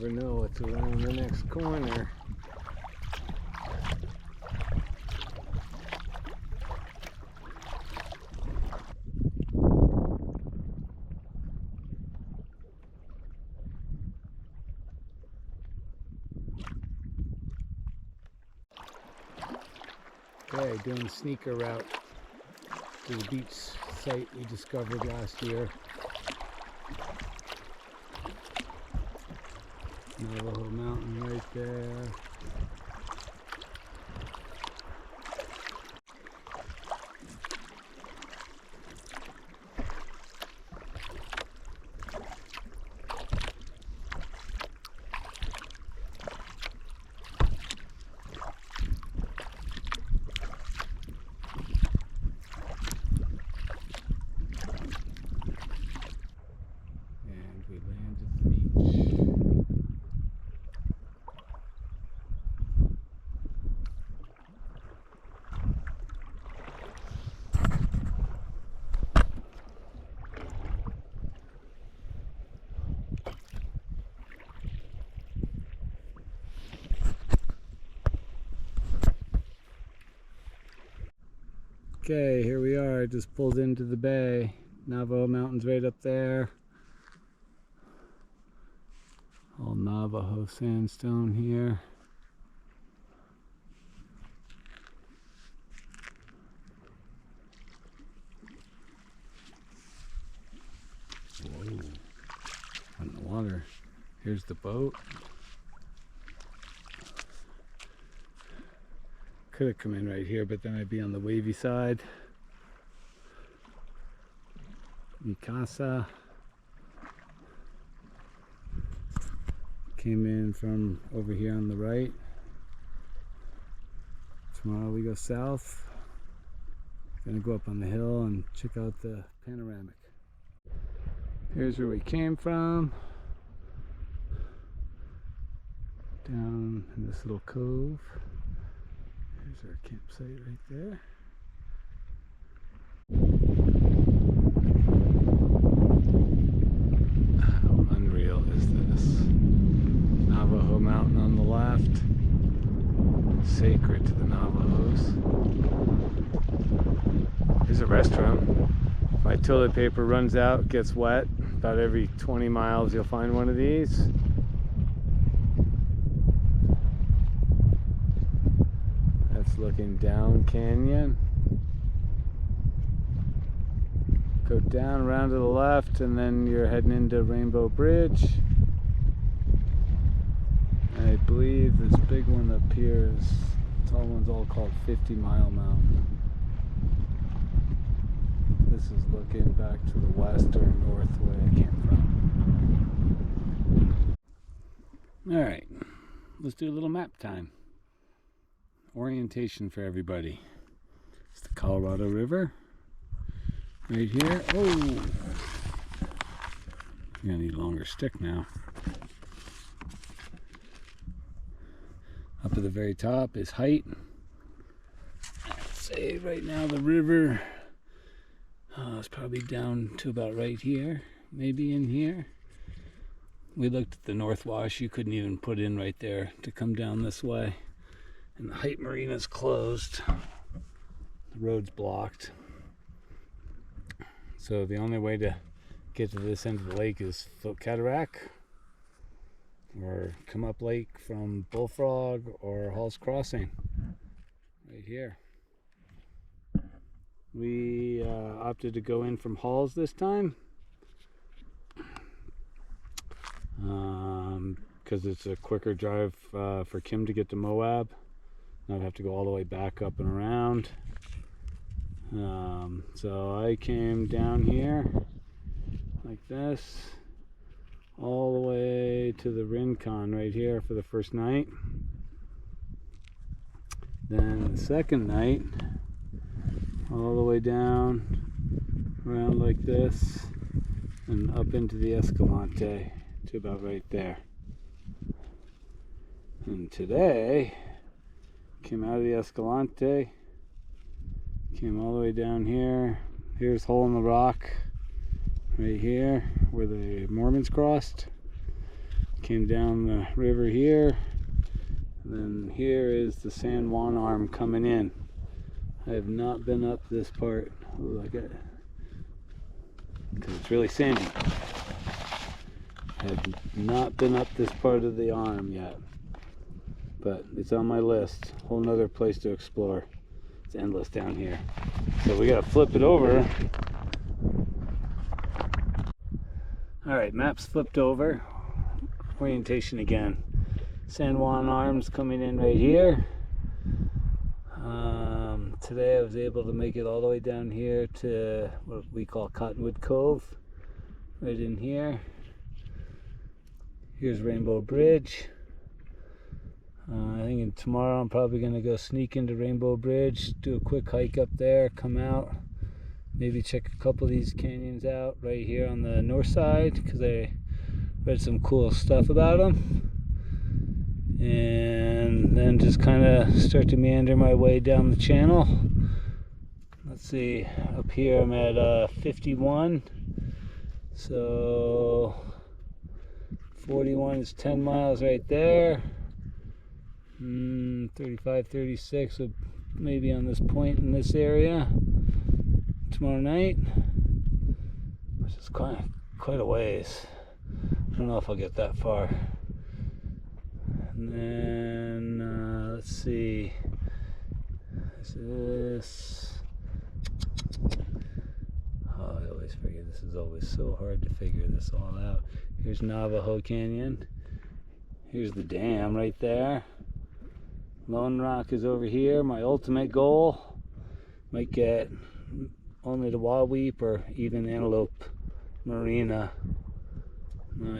Know what's around the next corner. Okay, doing sneaker route to the beach site we discovered last year. Navajo Mountain right there. Okay, here we are. I just pulled into the bay. Navajo Mountain's right up there. All Navajo sandstone here. Whoa. On the water. Here's the boat. Could have come in right here, but then I'd be on the wavy side. Mikasa. Came in from over here on the right. Tomorrow we go south. Gonna go up on the hill and check out the panoramic. Here's where we came from. Down in this little cove. There's our campsite right there. How unreal is this? Navajo Mountain on the left. Sacred to the Navajos. Here's a restroom. My toilet paper runs out, gets wet. About every 20 miles you'll find one of these. Looking down canyon. Go down around to the left and then you're heading into Rainbow Bridge. And I believe this big one up here is, tall one's all called 50 Mile Mountain. This is looking back to the west or north where I came from. Alright, let's do a little map time. Orientation for everybody. It's the Colorado River right here. Oh, you're gonna need a longer stick now. Up at the very top is height. I'd say right now the river is probably down to about right here, maybe in here. We looked at the North Wash. You couldn't even put in right there to come down this way. And the Height Marina's closed. The road's blocked. So the only way to get to this end of the lake is Float Cataract, or come up lake from Bullfrog or Hall's Crossing. Right here. We opted to go in from Hall's this time. Because it's a quicker drive for Kim to get to Moab. Not have to go all the way back up and around. So I came down here like this all the way to the Rincon right here for the first night. Then the second night all the way down around like this and up into the Escalante to about right there. And today came out of the Escalante, came all the way down here. Here's Hole in the Rock right here where the Mormons crossed. Came down the river here. And then here is the San Juan Arm coming in. I have not been up this part. Look at it. Because it's really sandy. I have not been up this part of the arm yet. But it's on my list. Whole nother place to explore. It's endless down here. So we gotta flip it over. Alright, map's flipped over. Orientation again. San Juan Arms coming in right here. Today I was able to make it all the way down here to what we call Cottonwood Cove. Right in here. Here's Rainbow Bridge. I think tomorrow I'm probably going to go sneak into Rainbow Bridge, do a quick hike up there, come out, maybe check a couple of these canyons out right here on the north side because I read some cool stuff about them. And then just kind of start to meander my way down the channel. Let's see, up here I'm at 51. So 41 is 10 miles right there. 35, 36 maybe on this point in this area. tomorrow night, which is quite a ways. I don't know if I'll get that far. And then let's see. This. Oh, I always forget. This is always so hard to figure this all out. Here's Navajo Canyon. Here's the dam right there. Lone Rock is over here. My ultimate goal might get only the Waweep or even Antelope Marina.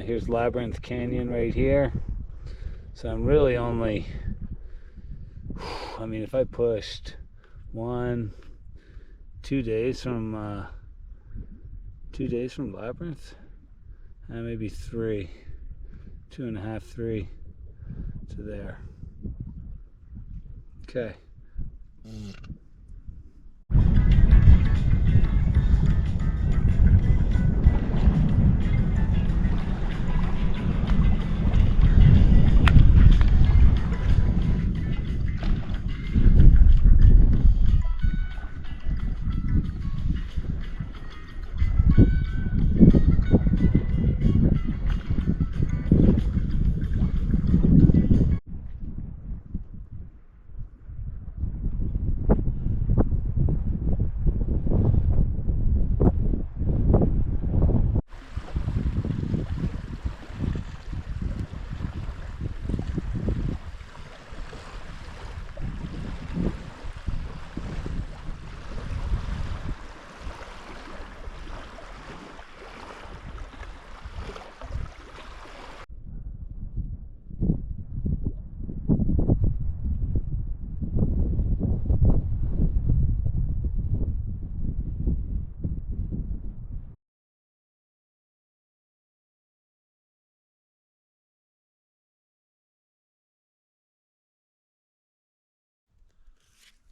Here's Labyrinth Canyon right here. So I'm really only, I mean, if I pushed 2 days from Labyrinth, and maybe 3, 2.5, 3 to there. Okay.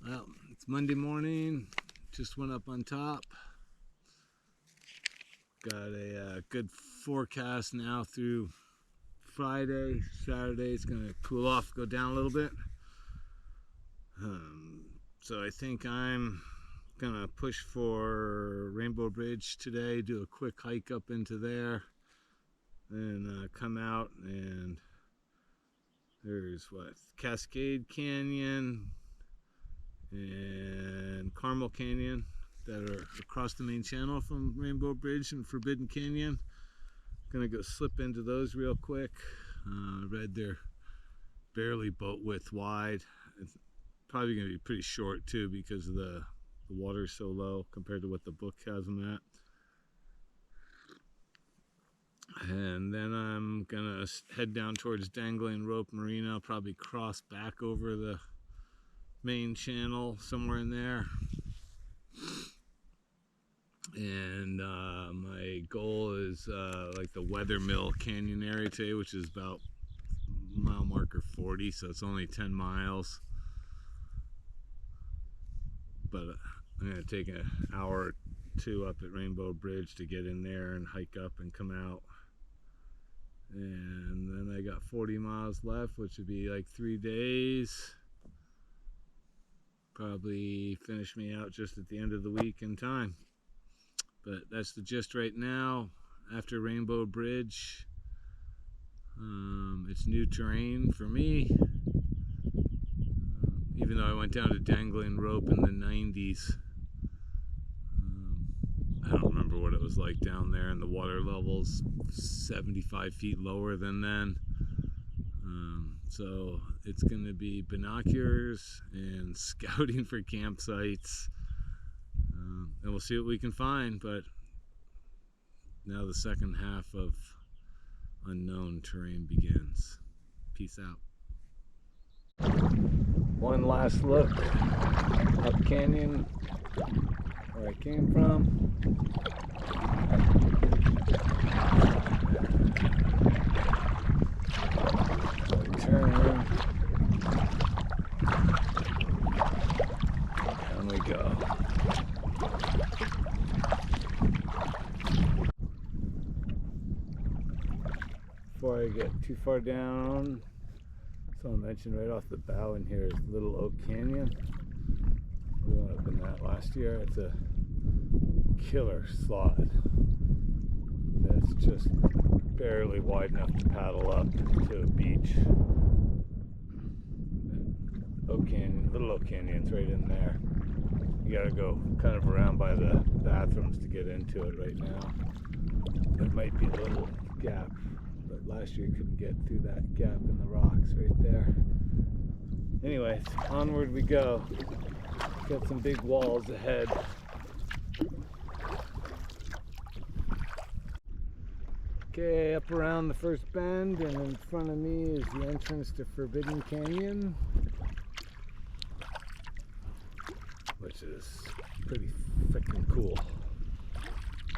Well, it's Monday morning, just went up on top. Got a good forecast now through Friday. Saturday it's going to cool off, go down a little bit. So I think I'm going to push for Rainbow Bridge today, do a quick hike up into there, then come out, and there's Cascade Canyon and Carmel Canyon that are across the main channel from Rainbow Bridge and Forbidden Canyon. Gonna go slip into those real quick. Read they're barely boat width wide. It's probably gonna be pretty short too because of the water's so low compared to what the book has them at. And then I'm gonna head down towards Dangling Rope Marina. I'll probably cross back over the main channel somewhere in there. And my goal is like the Wetherill Canyon area today, which is about mile marker 40, so it's only 10 miles. But I'm going to take an hour or two up at Rainbow Bridge to get in there and hike up and come out. And then I got 40 miles left, which would be like 3 days. Probably finish me out just at the end of the week in time. But that's the gist right now. After Rainbow Bridge, it's new terrain for me. Even though I went down to Dangling Rope in the 90s, I don't remember what it was like down there, and the water level's 75 feet lower than then. So it's going to be binoculars and scouting for campsites, and we'll see what we can find. But now the second half of unknown terrain begins. Peace out. One last look up canyon where I came from. Turn, down we go. Before I get too far down, someone mentioned right off the bow in here is Little Oak Canyon. We went up in that last year. It's a killer slot that's just barely wide enough to paddle up to a beach. Oak Canyon, Little Oak Canyon's right in there. You gotta go kind of around by the bathrooms to get into it right now. There might be a little gap, but last year you couldn't get through that gap in the rocks right there. Anyways, onward we go. Got some big walls ahead. Okay, up around the first bend, and in front of me is the entrance to Forbidden Canyon, which is pretty freaking cool.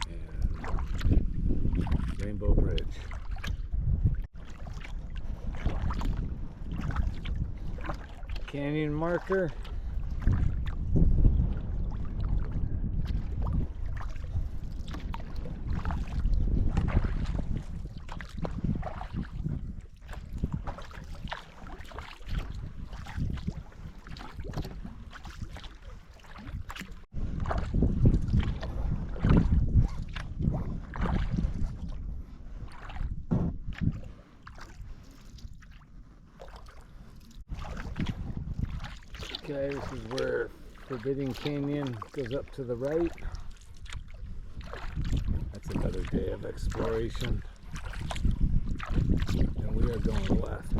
And Rainbow Bridge. Canyon marker. Okay, this is where Forbidden Canyon goes up to the right. That's another day of exploration. And we are going left.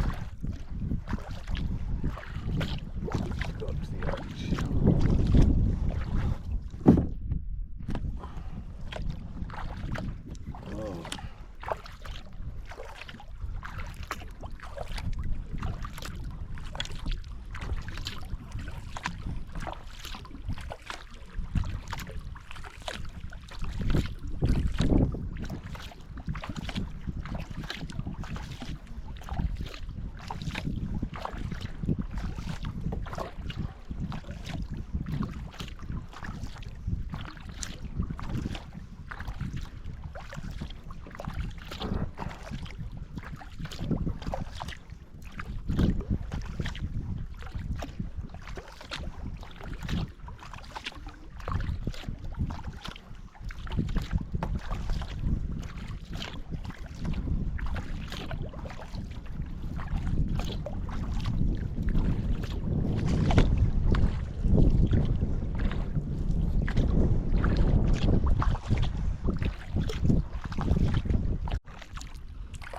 Go up to the arch. Oh.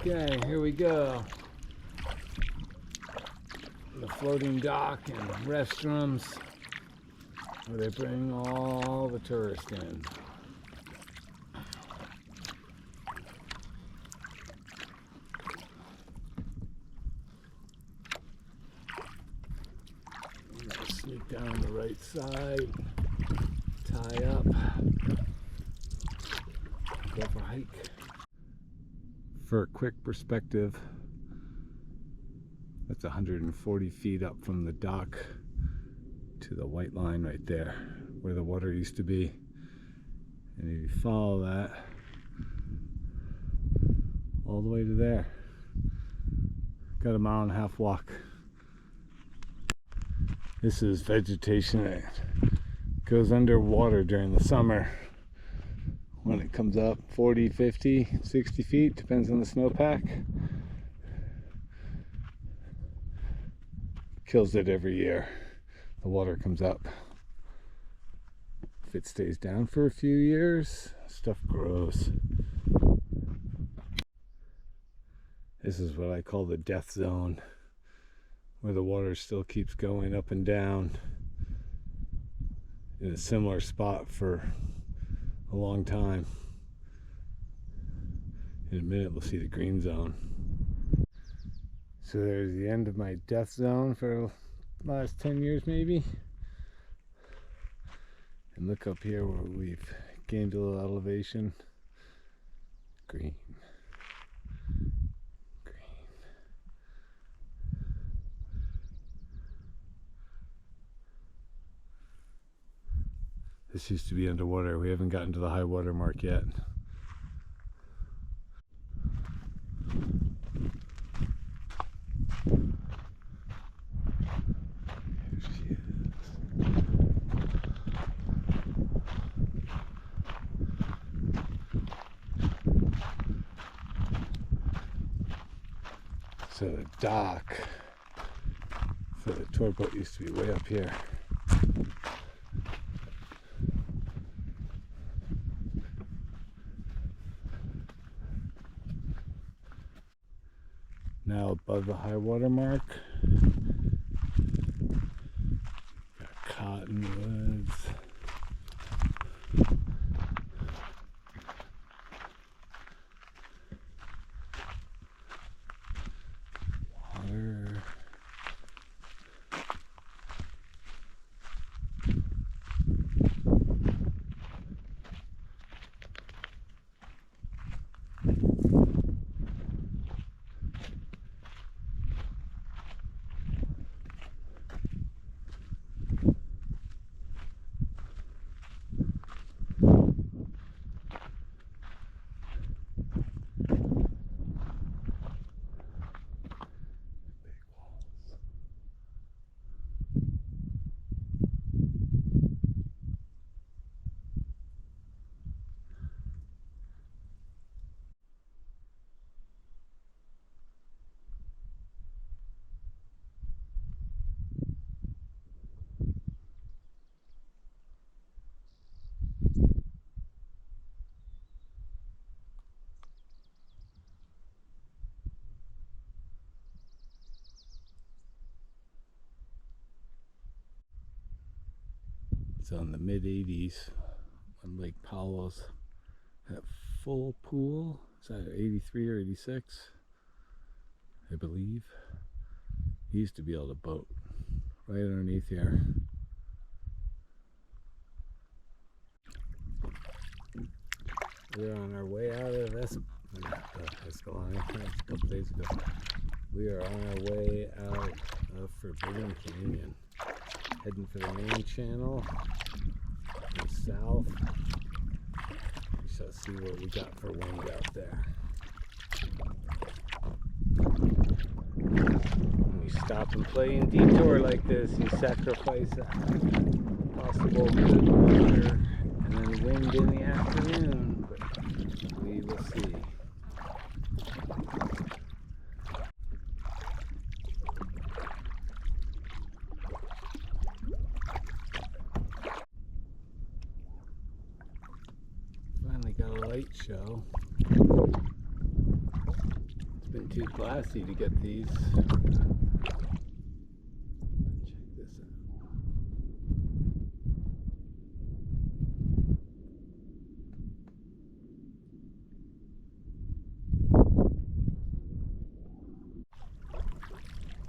Okay, here we go. The floating dock and restrooms where they bring all the tourists in. I'm gonna sneak down the right side, tie up, go for a hike. For a quick perspective, that's 140 feet up from the dock to the white line right there where the water used to be. And if you follow that all the way to there, got a 1.5 mile walk. This is vegetation that goes underwater during the summer. When it comes up 40, 50, 60 feet, depends on the snowpack. Kills it every year. The water comes up. If it stays down for a few years, stuff grows. This is what I call the death zone, where the water still keeps going up and down in a similar spot for a long time. In a minute we'll see the green zone. So there's the end of my death zone for the last 10 years maybe. And look up here where we've gained a little elevation. Green. Green. This used to be underwater. We haven't gotten to the high water mark yet. Here she is. So the dock, so the tour boat used to be way up here. Now above the high water mark, got cottonwoods. Water. So in the mid-80s, when Lake Powell's had a full pool, is that 83 or 86, I believe. He used to be able to boat right underneath here. We're on our way out of Escalante Camp a couple days ago. We are on our way out of Glen Canyon, heading for the main channel and south. We shall see what we got for wind out there. When you stop and play in detour like this, you sacrifice a possible good water and then wind in the afternoon, but we will see. Finally got a light show. It's been too glassy to get these. Check this out.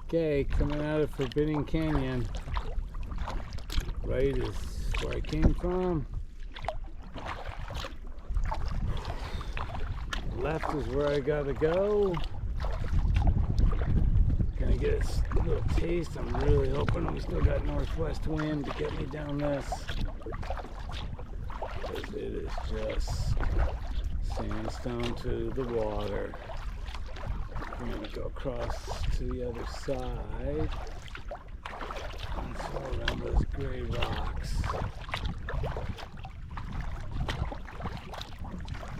Okay, coming out of Forbidden Canyon. Right is where I came from. Left is where I gotta go. Gonna get a little taste. I'm really hoping we still got northwest wind to get me down this. Because it is just sandstone to the water. I'm gonna go across to the other side and so around those gray rocks.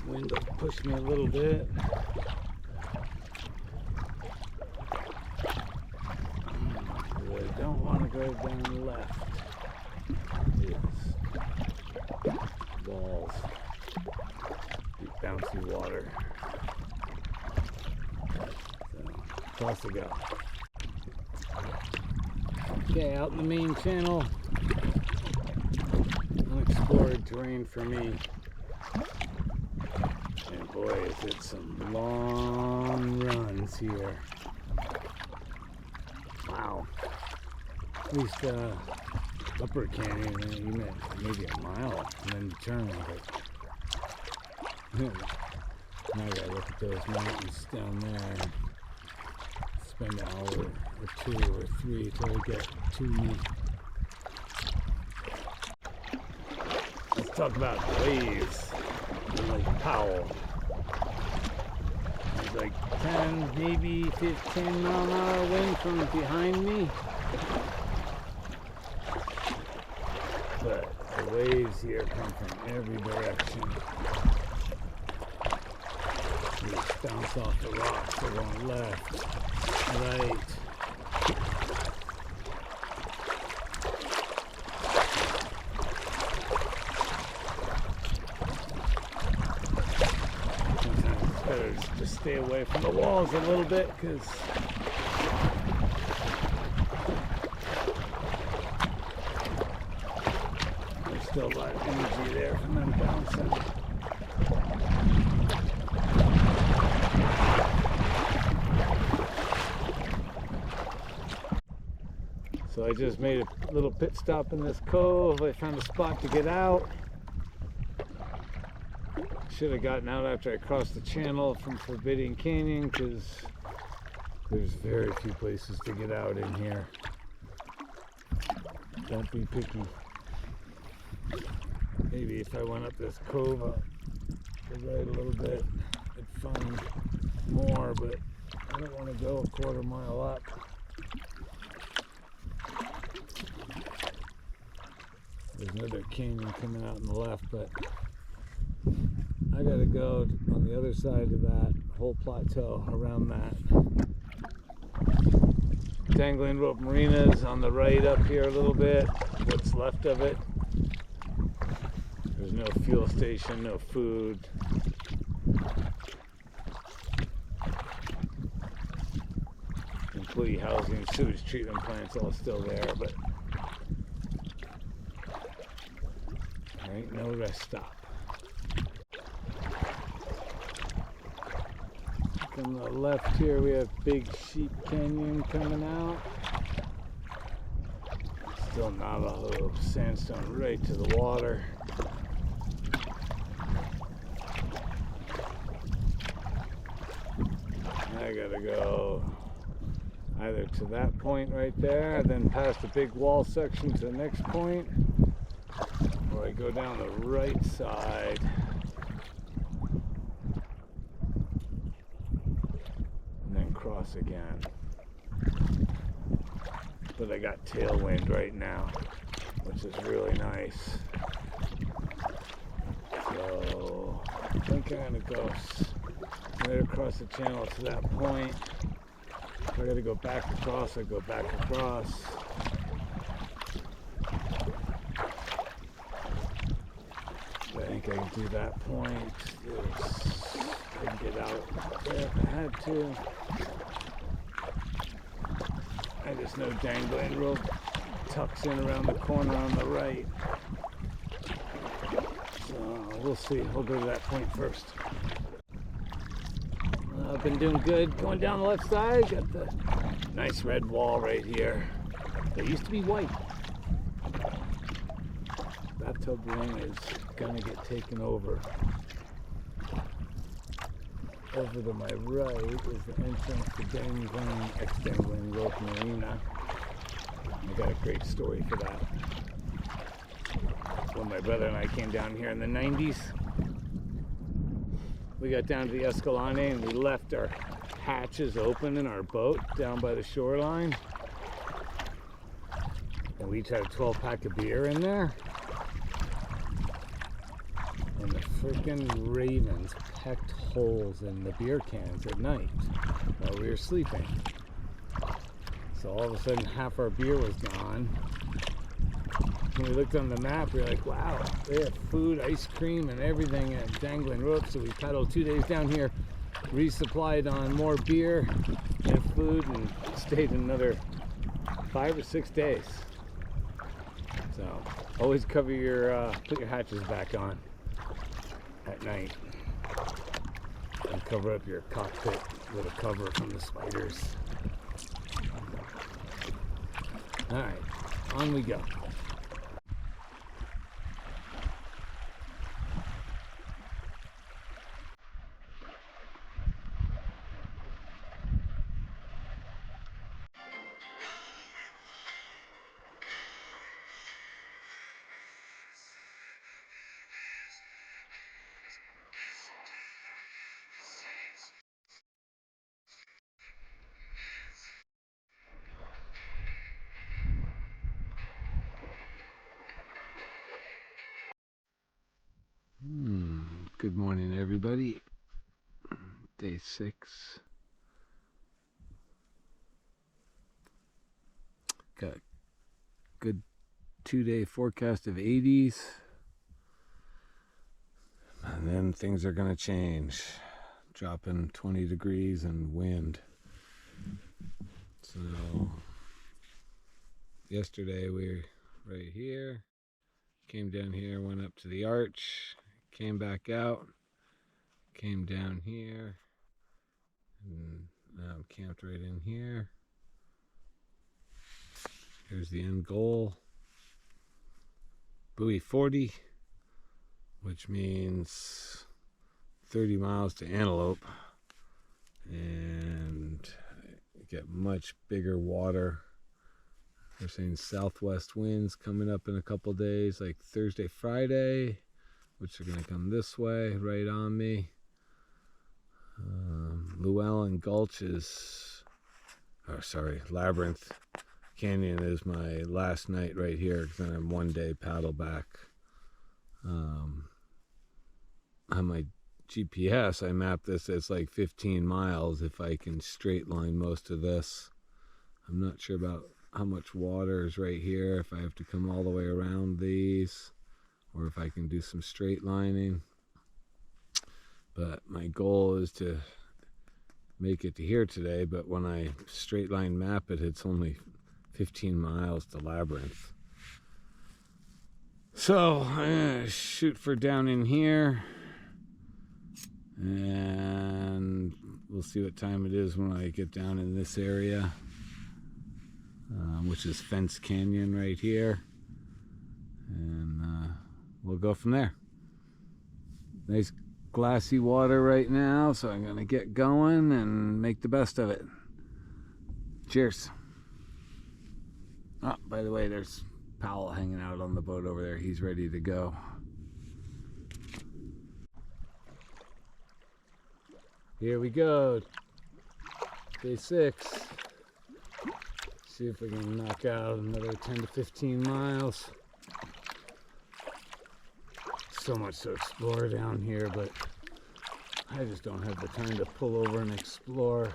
Wind will push me a little bit. But I don't want to go down the left. It's walls, deep bouncy water. Across we go. Okay, out in the main channel. Unexplored terrain for me. And boy, is it some long runs here. Wow. At least upper canyon, you meant maybe a mile and then you turn. But now I gotta look at those mountains down there. Spend an hour or two or three till I get to me. Let's talk about waves in Lake Powell. There's like 10, maybe 15 mile an hour wind from behind me. But the waves here come from every direction. We just bounce off the rocks. We're going left, right. Sometimes it's better to just stay away from the walls a little bit because there's still a lot of energy there from them bouncing. So I just made a little pit stop in this cove. I found a spot to get out. Should have gotten out after I crossed the channel from Forbidden Canyon because there's very few places to get out in here. Don't be picky. Maybe if I went up this cove up the right a little bit, I'd find more, but I don't want to go a quarter mile up. There's another canyon coming out on the left, but I gotta go on the other side of that whole plateau around that. Dangling rope marinas on the right up here a little bit, what's left of it. There's no fuel station, no food. Employee housing, sewage treatment plants all still there, but there ain't no rest stop. On the left here we have Big Sheep Canyon coming out. Still Navajo sandstone right to the water. I gotta go either to that point right there, then past the big wall section to the next point, or I go down the right side and then cross again. But I got tailwind right now, which is really nice. So I think I'm gonna go right across the channel to that point. If I gotta go back across, I go back across. I think I can do that point. I can get out there if I had to. I just know dangling rope tucks in around the corner on the right. So we'll see. We'll go to that point first. I've been doing good going down the left side. Got the nice red wall right here. It used to be white. Bathtub ring is gonna get taken over. Over to my right is the entrance to Dangling, ex-Dangling Rope Marina. I got a great story for that. When my brother and I came down here in the 90s, we got down to the Escalante and we left our hatches open in our boat down by the shoreline. And we each had a 12-pack of beer in there. And the freaking ravens pecked holes in the beer cans at night while we were sleeping. So all of a sudden half our beer was gone. When we looked on the map, we were like, wow, they have food, ice cream, and everything at Dangling Rope. So we paddled 2 days down here, resupplied on more beer and food, and stayed another 5 or 6 days. So always cover your, put your hatches back on at night. And cover up your cockpit with a cover from the spiders. Alright, on we go. Good morning, everybody. Day 6. Got a good 2-day forecast of 80s. And then things are going to change. Dropping 20 degrees and wind. So, yesterday we were right here. Came down here, went up to the arch. Came back out. Came down here. And now I'm camped right in here. Here's the end goal. Buoy 40, which means 30 miles to Antelope. And get much bigger water. They're saying southwest winds coming up in a couple days, like Thursday, Friday, which are going to come this way, right on me. Llewellyn Gulch is, Labyrinth Canyon is my last night right here, because then I'm 1 day paddle back. On my GPS, I mapped this as like 15 miles if I can straight line most of this. I'm not sure about how much water is right here, if I have to come all the way around these, or if I can do some straight lining. But my goal is to make it to here today, but when I straight line map it, it's only 15 miles to Labyrinth. So I'm gonna shoot for down in here, and we'll see what time it is when I get down in this area, which is Fence Canyon right here, and we'll go from there. Nice glassy water right now, so I'm gonna get going and make the best of it. Cheers. Oh, by the way, there's Powell hanging out on the boat over there. He's ready to go. Here we go. Day 6. See if we can knock out another 10 to 15 miles. So much to explore down here, but I just don't have the time to pull over and explore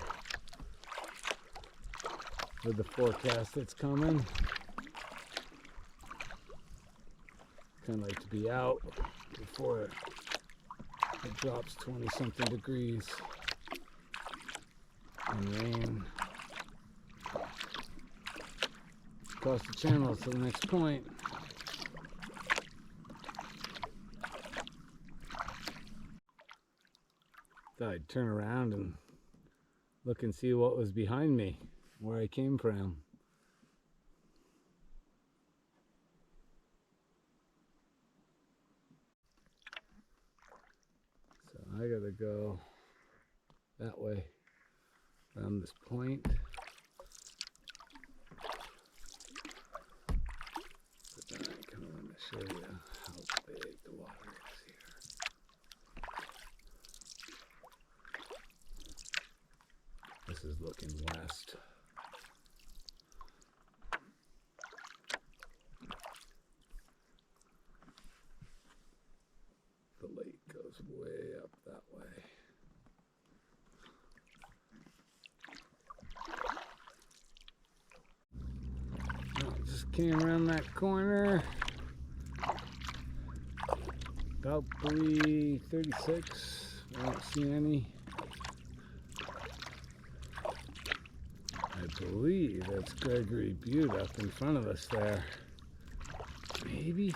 with the forecast that's coming. Kind of like to be out before it drops 20 something degrees and rain. Across the channel to the next point. Thought I'd turn around and look and see what was behind me, where I came from. So I gotta go that way around this point. But then I kind of want to show you how big the water is here. This is looking west. The lake goes way up that way. Just came around that corner. About buoy 36. I don't see any. I believe that's Gregory Butte up in front of us there. Maybe?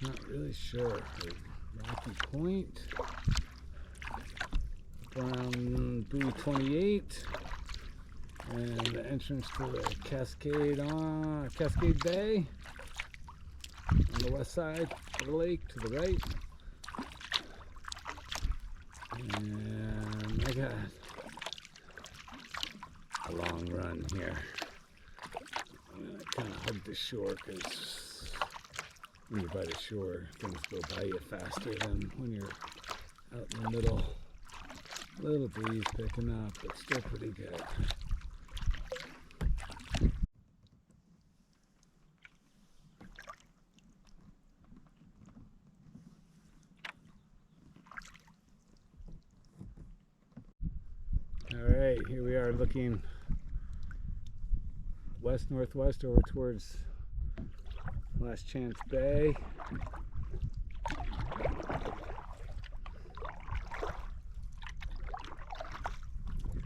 Not really sure. Rocky Point. Up around buoy 28. And the entrance to the Cascade Bay on the west side of the lake to the right. And I got a long run here. I'm gonna kind of hug the shore because when you're by the shore, things go by you faster than when you're out in the middle. A little breeze picking up, but still pretty good. Alright, here we are looking west-northwest over towards Last Chance Bay.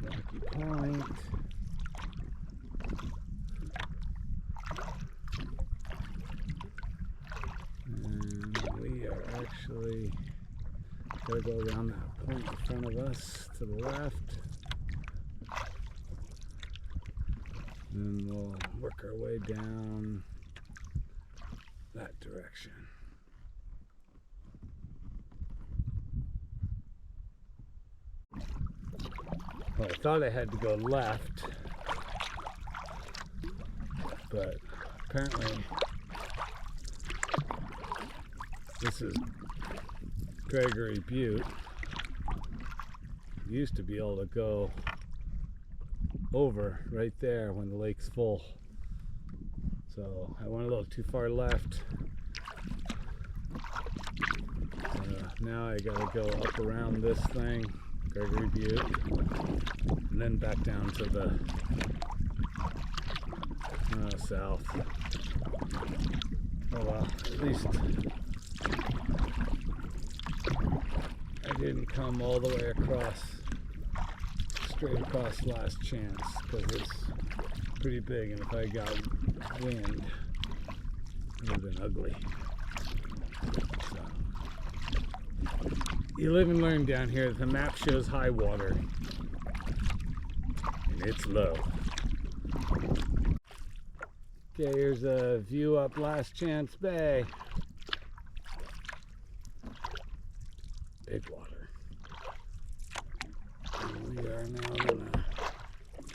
Rocky Point. And we are actually going to go around that point in front of us to the left. And we'll work our way down that direction. Well, I thought I had to go left, but apparently this is Gregory Butte. You used to be able to go over right there when the lake's full. So I went a little too far left. Now I gotta go up around this thing, Gregory Butte, and then back down to the south. Oh well, at least I didn't come all the way across, straight across Last Chance, because it's pretty big, and if I got wind, it would have been ugly. So, you live and learn down here. The map shows high water, and it's low. Okay, here's a view up Last Chance Bay. Big water. And we are now gonna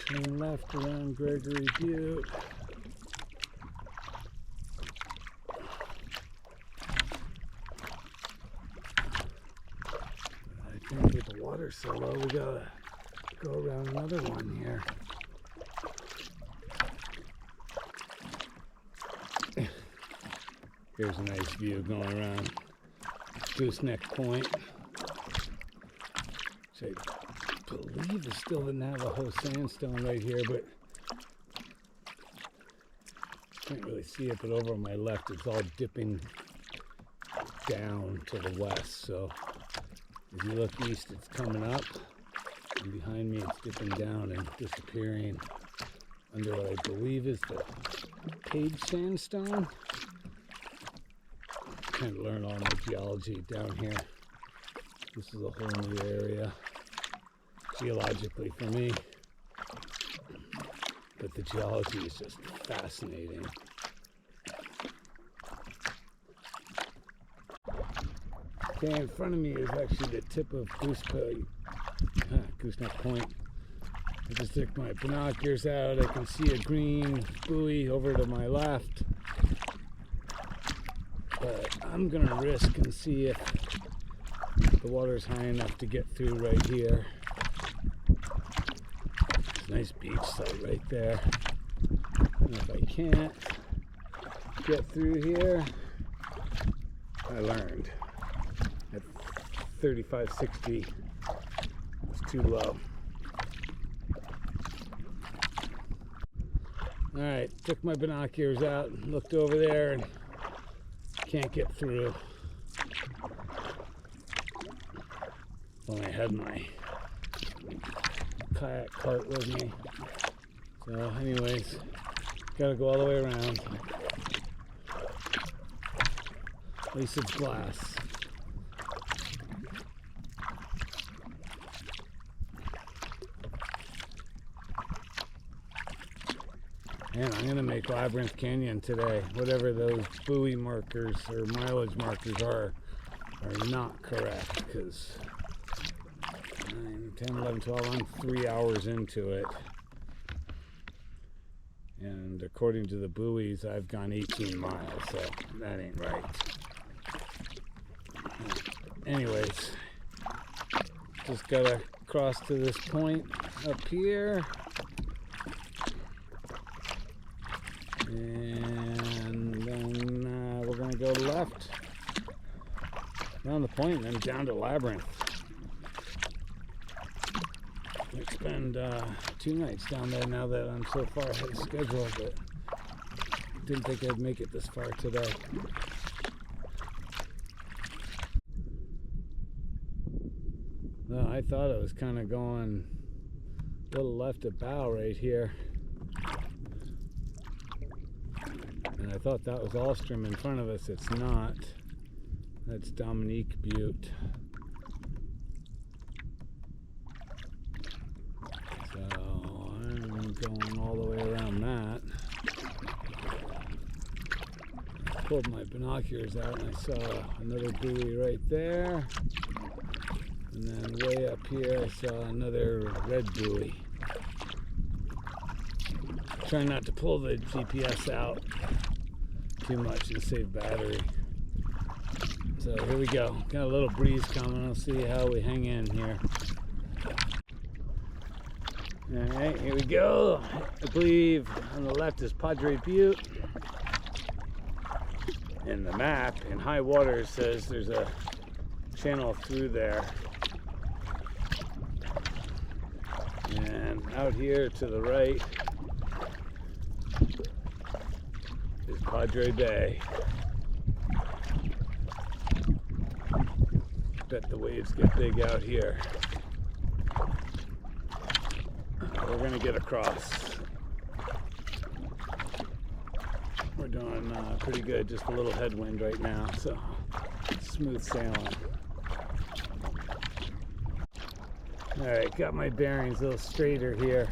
turn left around Gregory Butte. I think with the water so low, we gotta go around another one here. Here's a nice view going around Gooseneck Point, which I believe is still the Navajo sandstone right here, but can't really see it. But over on my left, it's all dipping down to the west. So as you look east, it's coming up, and behind me, it's dipping down and disappearing under what I believe is the Page sandstone. Trying to learn all my geology down here. This is a whole new area geologically for me, but the geology is just fascinating. Okay, in front of me is actually the tip of Gooseneck Point. I just took my binoculars out. I can see a green buoy over to my left. But I'm gonna risk and see if the water's high enough to get through right here. It's a nice beach site right there. And if I can't get through here, I learned at 35-60 it's too low. Alright, took my binoculars out and looked over there and can't get through. Well, I had my kayak cart with me. So anyways, gotta go all the way around. At least it's glass. And I'm gonna make Labyrinth Canyon today. Whatever those buoy markers or mileage markers are not correct, because 9, 10, 11, 12, I'm 3 hours into it. And according to the buoys, I've gone 18 miles, so that ain't right. Anyways, just gotta cross to this point up here. And then we're going to go left around the point and then down to Labyrinth. might spend 2 nights down there now that I'm so far ahead of schedule, but didn't think I'd make it this far today. Well, I thought I was kind of going a little left of bow right here. And I thought that was Alstrom in front of us. It's not. That's Dominique Butte. So I'm going all the way around that. Pulled my binoculars out and I saw another buoy right there. And then way up here I saw another red buoy. Trying not to pull the GPS out too much and save battery. So here we go. Got a little breeze coming. I'll see how we hang in here. Alright, here we go. I believe on the left is Padre Butte. And the map in high water says there's a channel through there. And out here to the right is Padre Bay. Bet the waves get big out here. We're gonna get across. We're doing pretty good, just a little headwind right now, so smooth sailing. Alright, got my bearings a little straighter here.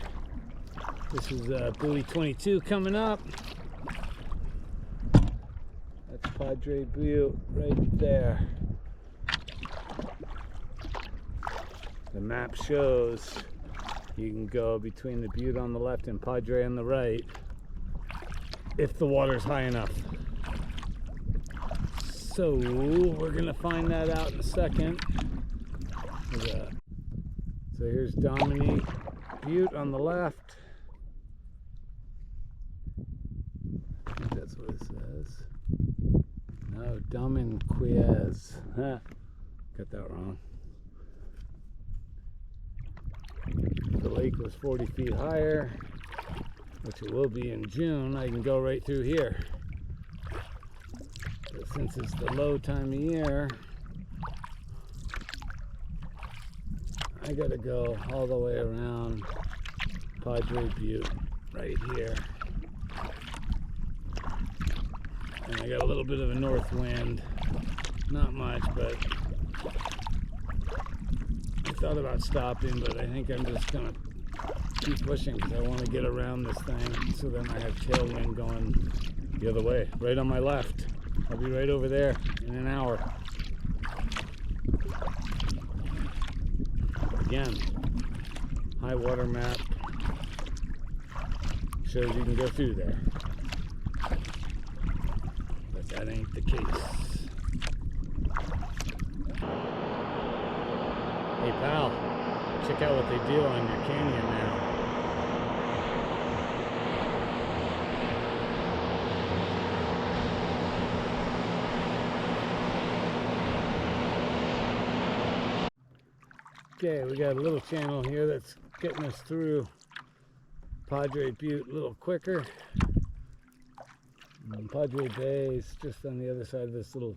This is buoy 22 coming up. That's Padre Butte right there. The map shows you can go between the Butte on the left and Padre on the right if the water's high enough. So we're gonna find that out in a second. So here's Dominique Butte on the left. I think that's what it says. No, Dominguez. Got that wrong. The lake was 40 feet higher, which it will be in June. I can go right through here. But since it's the low time of year, I gotta go all the way around Padre Butte right here. And I got a little bit of a north wind. Not much, but I thought about stopping, but I think I'm just gonna keep pushing because I want to get around this thing so then I have tailwind going the other way, right on my left. I'll be right over there in an hour. Again, high water map shows you can go through there, but that ain't the case. Hey pal, check out what they do on your canyon now. Okay, we got a little channel here that's getting us through Padre Butte a little quicker. And Padre Bay is just on the other side of this little,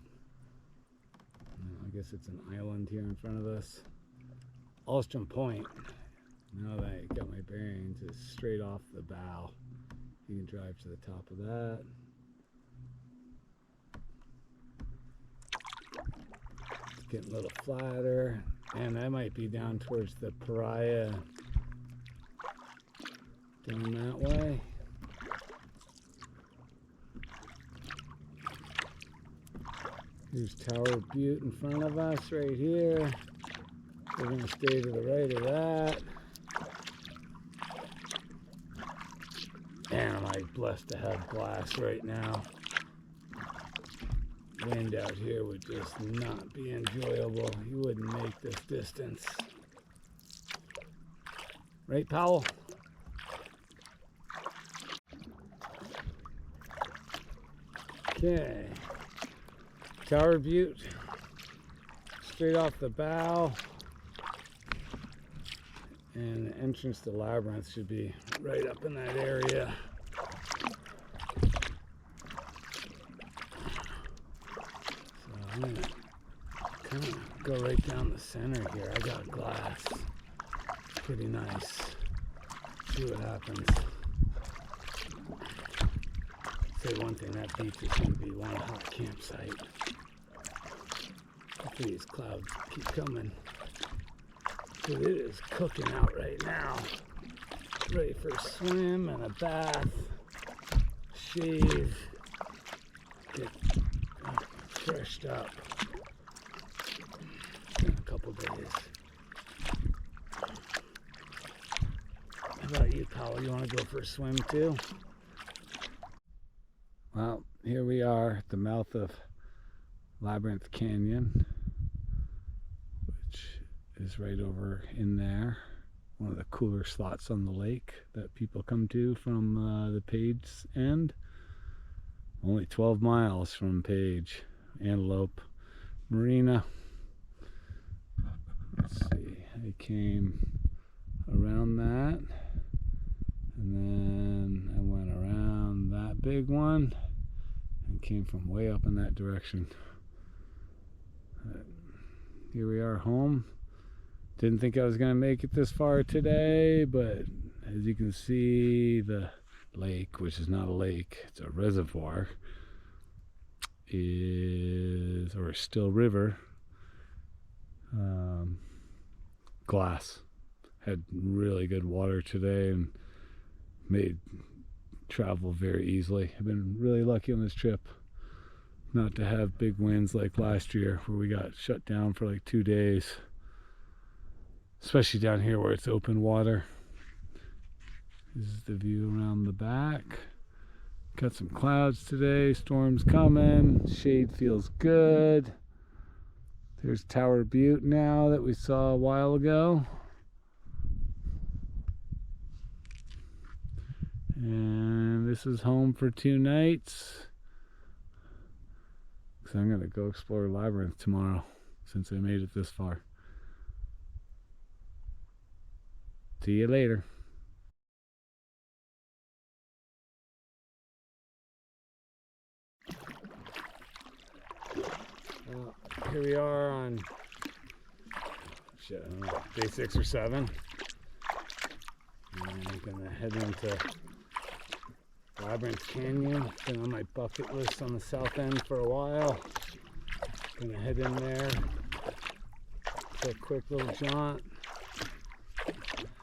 I guess it's an island here in front of us. Alstrom Point, now that I got my bearings, is straight off the bow. You can drive to the top of that. It's getting a little flatter. And that might be down towards the Pariah, down that way. Here's Tower Butte in front of us right here. We're going to stay to the right of that. And I'm blessed to have glass right now. Wind out here would just not be enjoyable. You wouldn't make this distance. Right, Powell? Okay. Tower Butte. Straight off the bow. And the entrance to Labyrinth should be right up in that area. So I'm gonna kind of go right down the center here. I got glass. Pretty nice. See what happens. Say one thing, that beach is going to be one hot campsite. Hopefully these clouds keep coming. But it is cooking out right now. Ready for a swim and a bath, shave, get freshed up. In a couple days. How about you, Powell? You want to go for a swim too? Well, here we are at the mouth of Labyrinth Canyon, which is right over in there. One of the cooler slots on the lake that people come to from the Page end. Only 12 miles from Page, Antelope Marina. Let's see, I came around that, and then I went around that big one and came from way up in that direction. Here we are home. Didn't think I was going to make it this far today, but as you can see, the lake, which is not a lake, it's a reservoir, or a still river, glass. Had really good water today and made travel very easily. I've been really lucky on this trip not to have big winds like last year where we got shut down for like 2 days, especially down here where it's open water. This is the view around the back. Got some clouds today, storm's coming, shade feels good. There's Tower Butte now that we saw a while ago. And this is home for 2 nights. So I'm going to go explore Labyrinth tomorrow since I made it this far. See you later. Well, here we are on I don't know, day 6 or 7. And I'm going to head into Labyrinth Canyon. Been on my bucket list on the south end for a while. Gonna head in there for a quick little jaunt,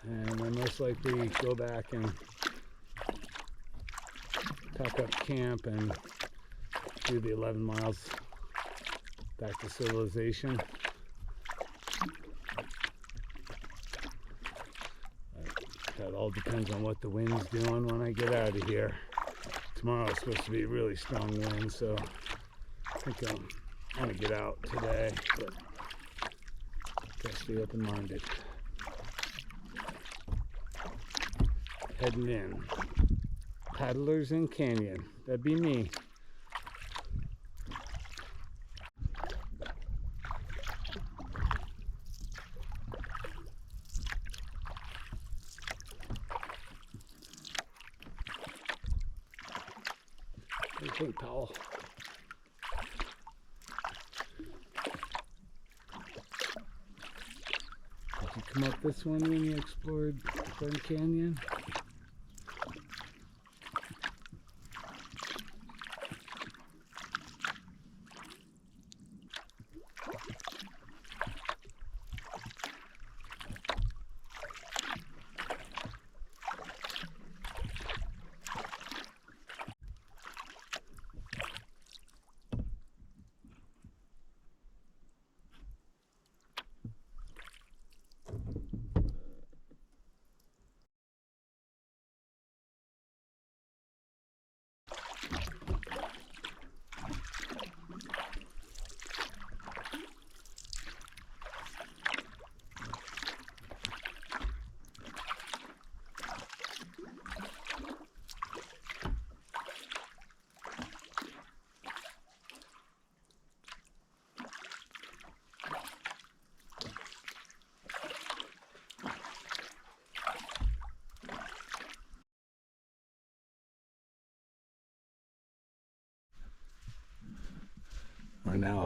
and then most likely go back and pack up camp and do the 11 miles back to civilization. That all depends on what the wind's doing when I get out of here. Tomorrow is supposed to be a really strong wind, so I think I'm going to get out today, but gotta stay open-minded. Heading in. Paddlers in Canyon. That'd be me. What do you think, Powell? Did you come up this one when you explored Glen Canyon?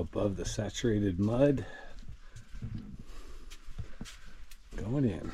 above the saturated mud. Going in.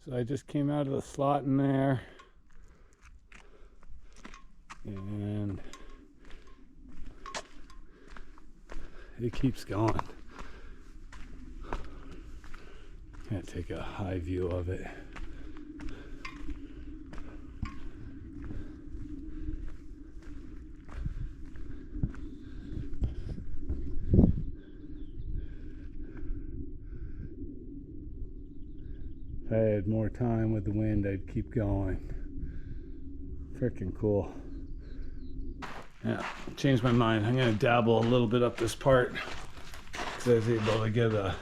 So I just came out of the slot in there, and it keeps going. Can't take a high view of it. If I had more time with the wind, I'd keep going. Freaking cool. Yeah, changed my mind. I'm gonna dabble a little bit up this part because I was able to get a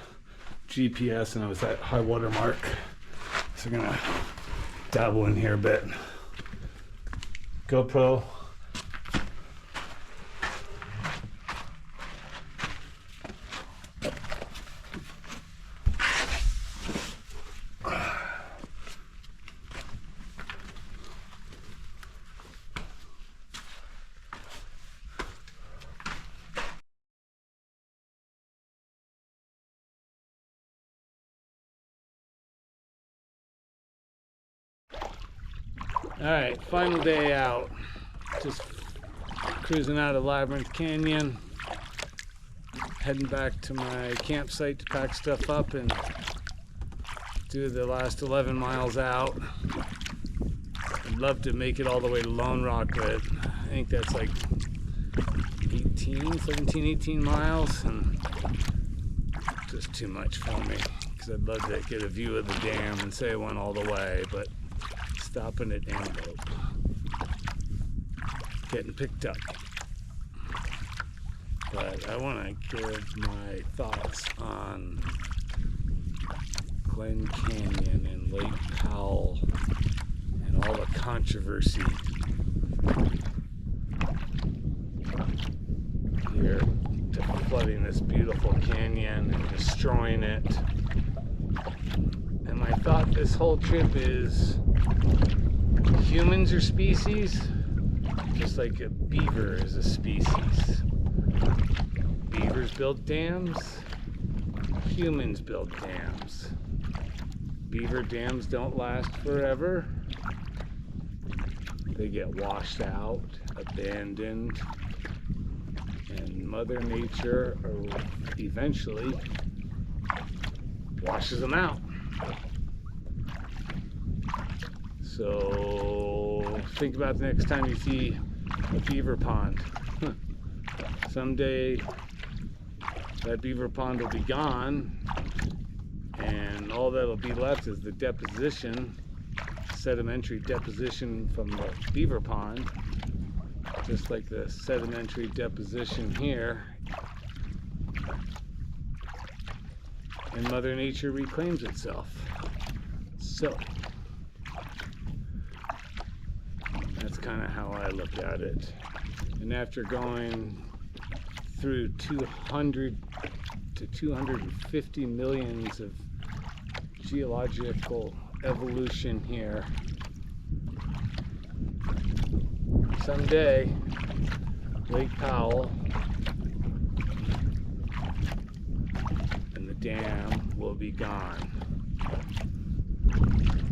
GPS and I was at high water mark. So I'm gonna dabble in here a bit. GoPro. Alright, final day out. Just cruising out of Labyrinth Canyon. Heading back to my campsite to pack stuff up and do the last 11 miles out. I'd love to make it all the way to Lone Rock, but I think that's like 17, 18 miles, and just too much for me. Because I'd love to get a view of the dam and say I went all the way, but stopping at Antelope, getting picked up. But I want to give my thoughts on Glen Canyon and Lake Powell and all the controversy here to flooding this beautiful canyon and destroying it. And my thought this whole trip is humans are species, just like a beaver is a species. Beavers build dams, humans build dams. Beaver dams don't last forever. They get washed out, abandoned, and Mother Nature eventually washes them out. So think about the next time you see a beaver pond. Someday that beaver pond will be gone, and all that'll be left is the deposition, sedimentary deposition from the beaver pond, just like the sedimentary deposition here. And Mother Nature reclaims itself. So that's kind of how I look at it. And after going through 200 to 250 millions of geological evolution here, someday Lake Powell and the dam will be gone.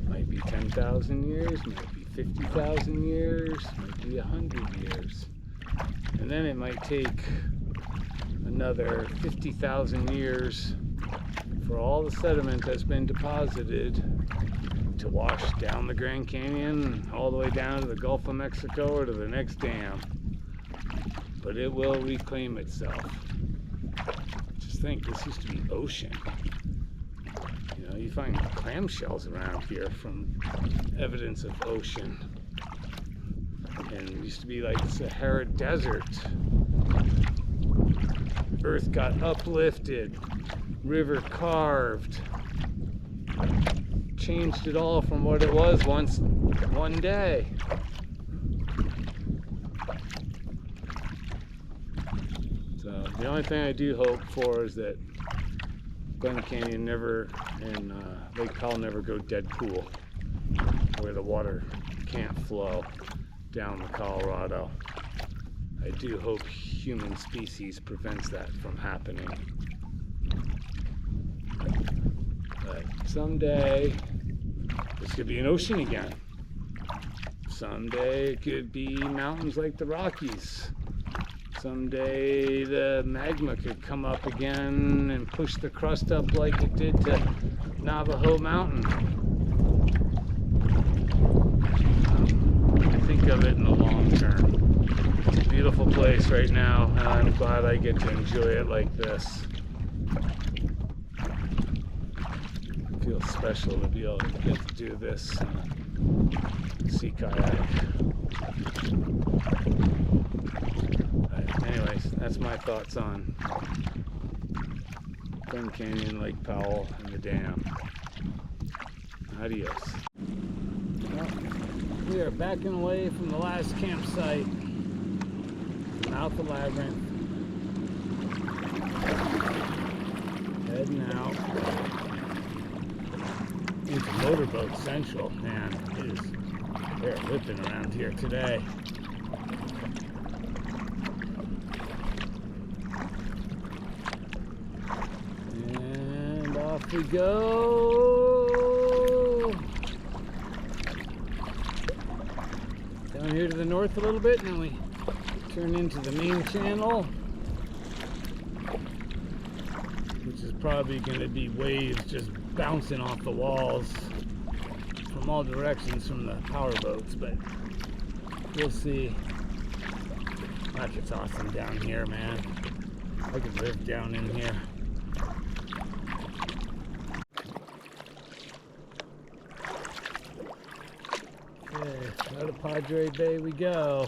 Might be 10,000 years, might be 50,000 years, might be 100 years. And then it might take another 50,000 years for all the sediment that's been deposited to wash down the Grand Canyon all the way down to the Gulf of Mexico or to the next dam. But it will reclaim itself. Just think, this used to be ocean. You know, you find clamshells around here from evidence of ocean. And it used to be like Sahara Desert. Earth got uplifted, river carved, changed it all from what it was once one day. So the only thing I do hope for is that Glen Canyon never and Lake Powell never go dead pool, where the water can't flow down the Colorado. I do hope human species prevents that from happening. But someday this could be an ocean again. Someday it could be mountains like the Rockies. Someday the magma could come up again and push the crust up like it did to Navajo Mountain. I think of it in the long term. It's a beautiful place right now, and I'm glad I get to enjoy it like this. It feels special to be able to get to do this sea kayak. Anyways, that's my thoughts on Glen Canyon, Lake Powell, and the dam. Adios. Well, we are backing away from the last campsite, mouth of Labyrinth. Heading out into Motorboat Central. Man, they're whipping around here today. Off we go. Down here to the north a little bit, and then we turn into the main channel, which is probably going to be waves just bouncing off the walls from all directions from the power boats, but we'll see. Gosh, it's awesome down here, man. I could live down in here. Out of Padre Bay we go.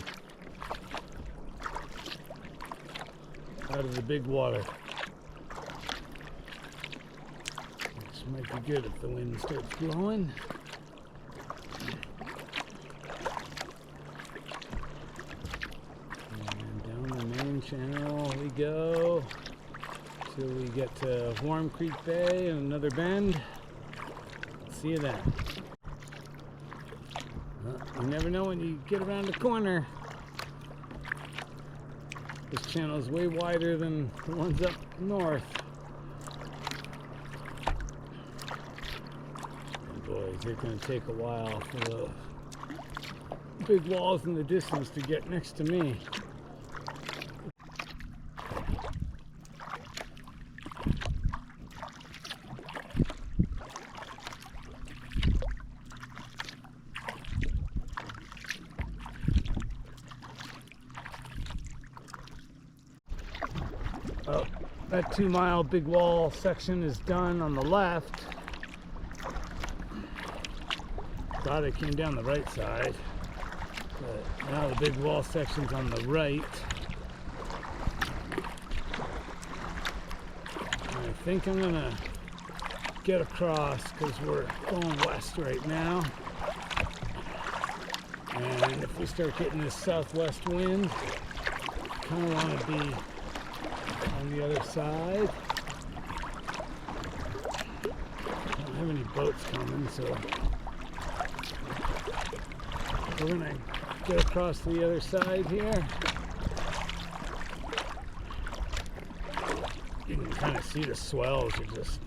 Out of the big water. Which might be good if the wind starts blowing. And down the main channel we go till we get to Warm Creek Bay and another bend. See you then. You never know when you get around the corner. This channel is way wider than the ones up north. And boys, it's going to take a while for the big walls in the distance to get next to me. Oh, that 2-mile big wall section is done on the left. Thought it came down the right side, but now the big wall section's on the right. And I think I'm gonna get across because we're going west right now. And if we start getting this southwest wind, I kind of want to be on the other side. I don't have any boats coming, so we're gonna get across to the other side here. You can kind of see the swells are just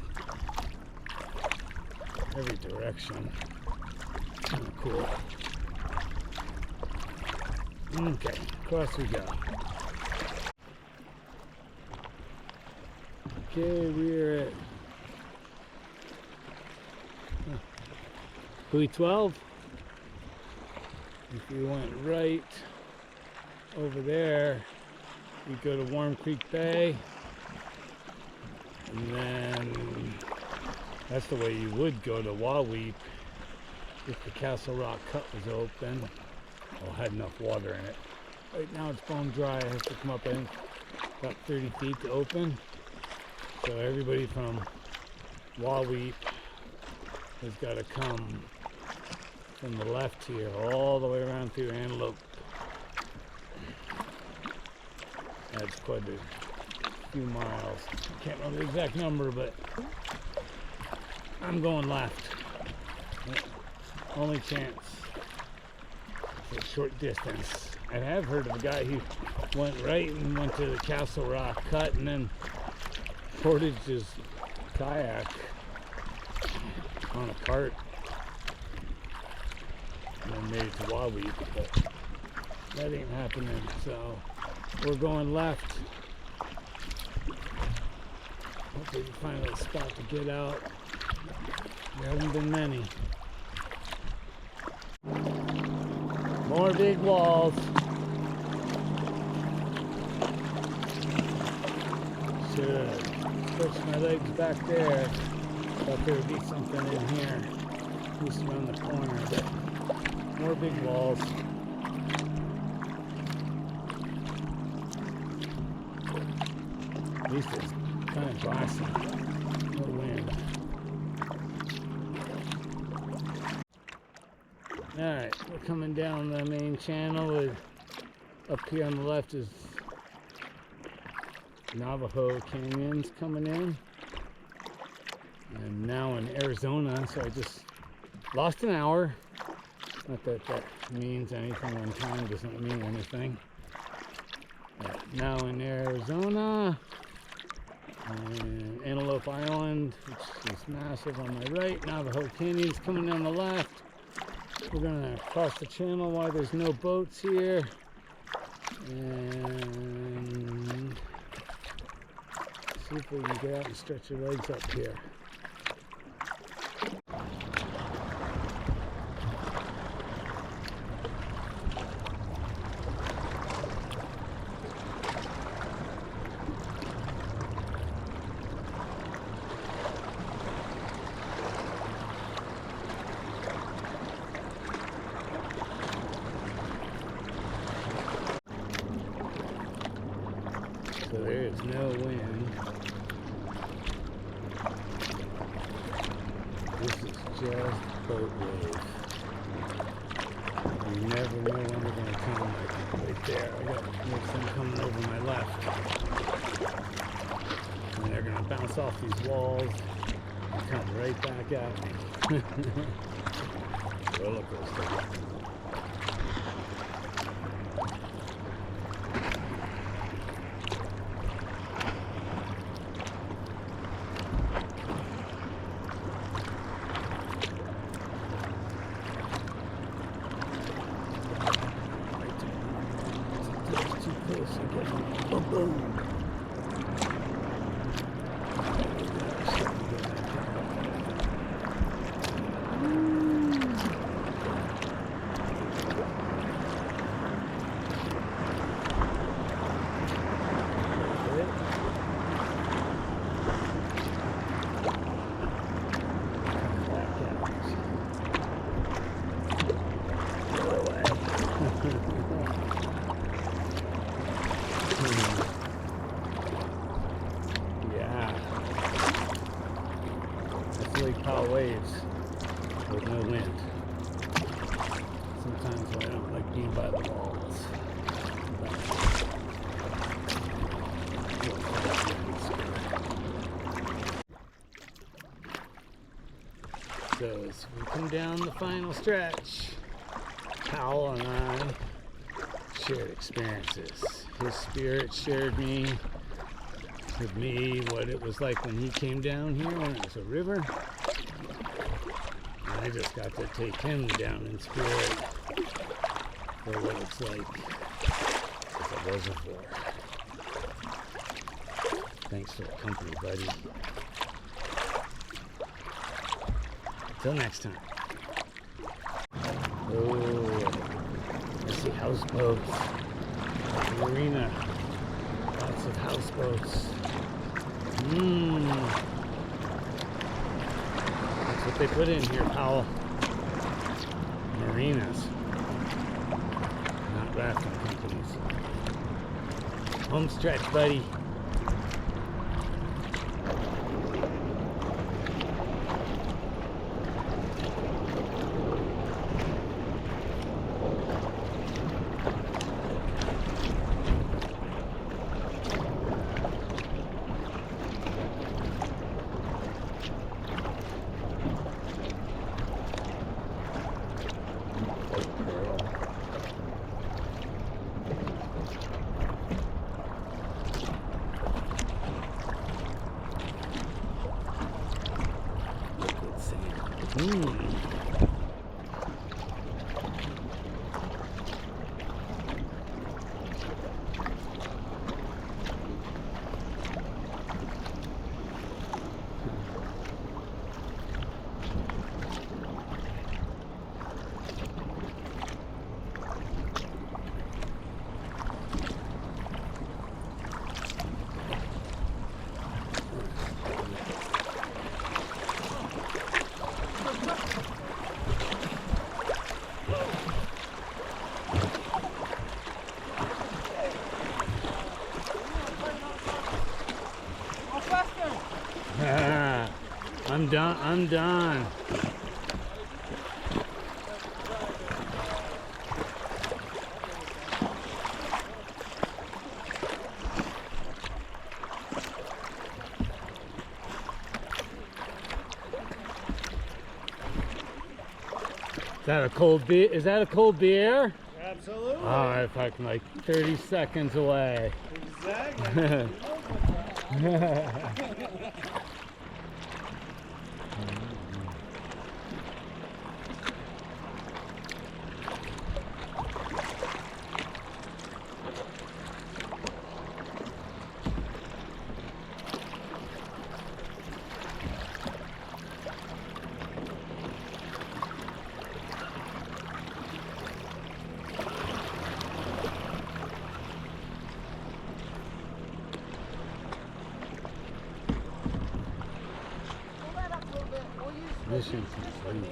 every direction. Kind of cool. Okay, across we go. Okay, we're at buoy 12. If you went right over there, you go to Warm Creek Bay, and then that's the way you would go to Waweep if the Castle Rock Cut was open or had enough water in it. Right now it's bone dry. I have to come up, I think, about 30 feet to open. So everybody from Waweep has got to come from the left here all the way around through Antelope. That's quite a few miles. I can't remember the exact number, but I'm going left. Only chance. It's a short distance. I have heard of a guy who went right and went to the Castle Rock Cut and then portaged his kayak on a cart and then made it to Waweep, but that ain't happening. So we're going left. Hopefully we can find a little spot to get out. There haven't been many. More big walls. Should stretch my legs back there. Thought there would be something in here. Just around the corner, but more big walls. At least it's kind of glassy. No wind. Alright, we're coming down the main channel. Up here on the left is Navajo Canyons coming in. I'm now in Arizona, so I just lost an hour. Not that that means anything when time doesn't mean anything. But now in Arizona, and Antelope Island, which is massive on my right. Navajo Canyon's coming down the left. We're gonna cross the channel while there's no boats here. And see if we can get out and stretch your legs up here. So there is no wind. This is just boat wave. You never know when they're going to come. Right there, I got some coming over my left. And they're going to bounce off these walls and come right back at me. Roller coaster. Boom. Powell waves with no wind. Sometimes I don't like being by the walls. So as we come down the final stretch, Powell and I shared experiences. His spirit shared with me what it was like when he came down here when it was a river. And I just got to take him down in spirit for what it's like. It's a reservoir. Thanks for the company, buddy. Until next time. Oh, I see houseboats. Marina. Lots of houseboats. That's what they put in here, Powell. Marinas. Not rafting companies. Home stretch, buddy. I'm done. I'm done. Is that a cold beer? Is that a cold beer? Absolutely. Oh, I'm fucking like 30 seconds away. Exactly. Mission complete.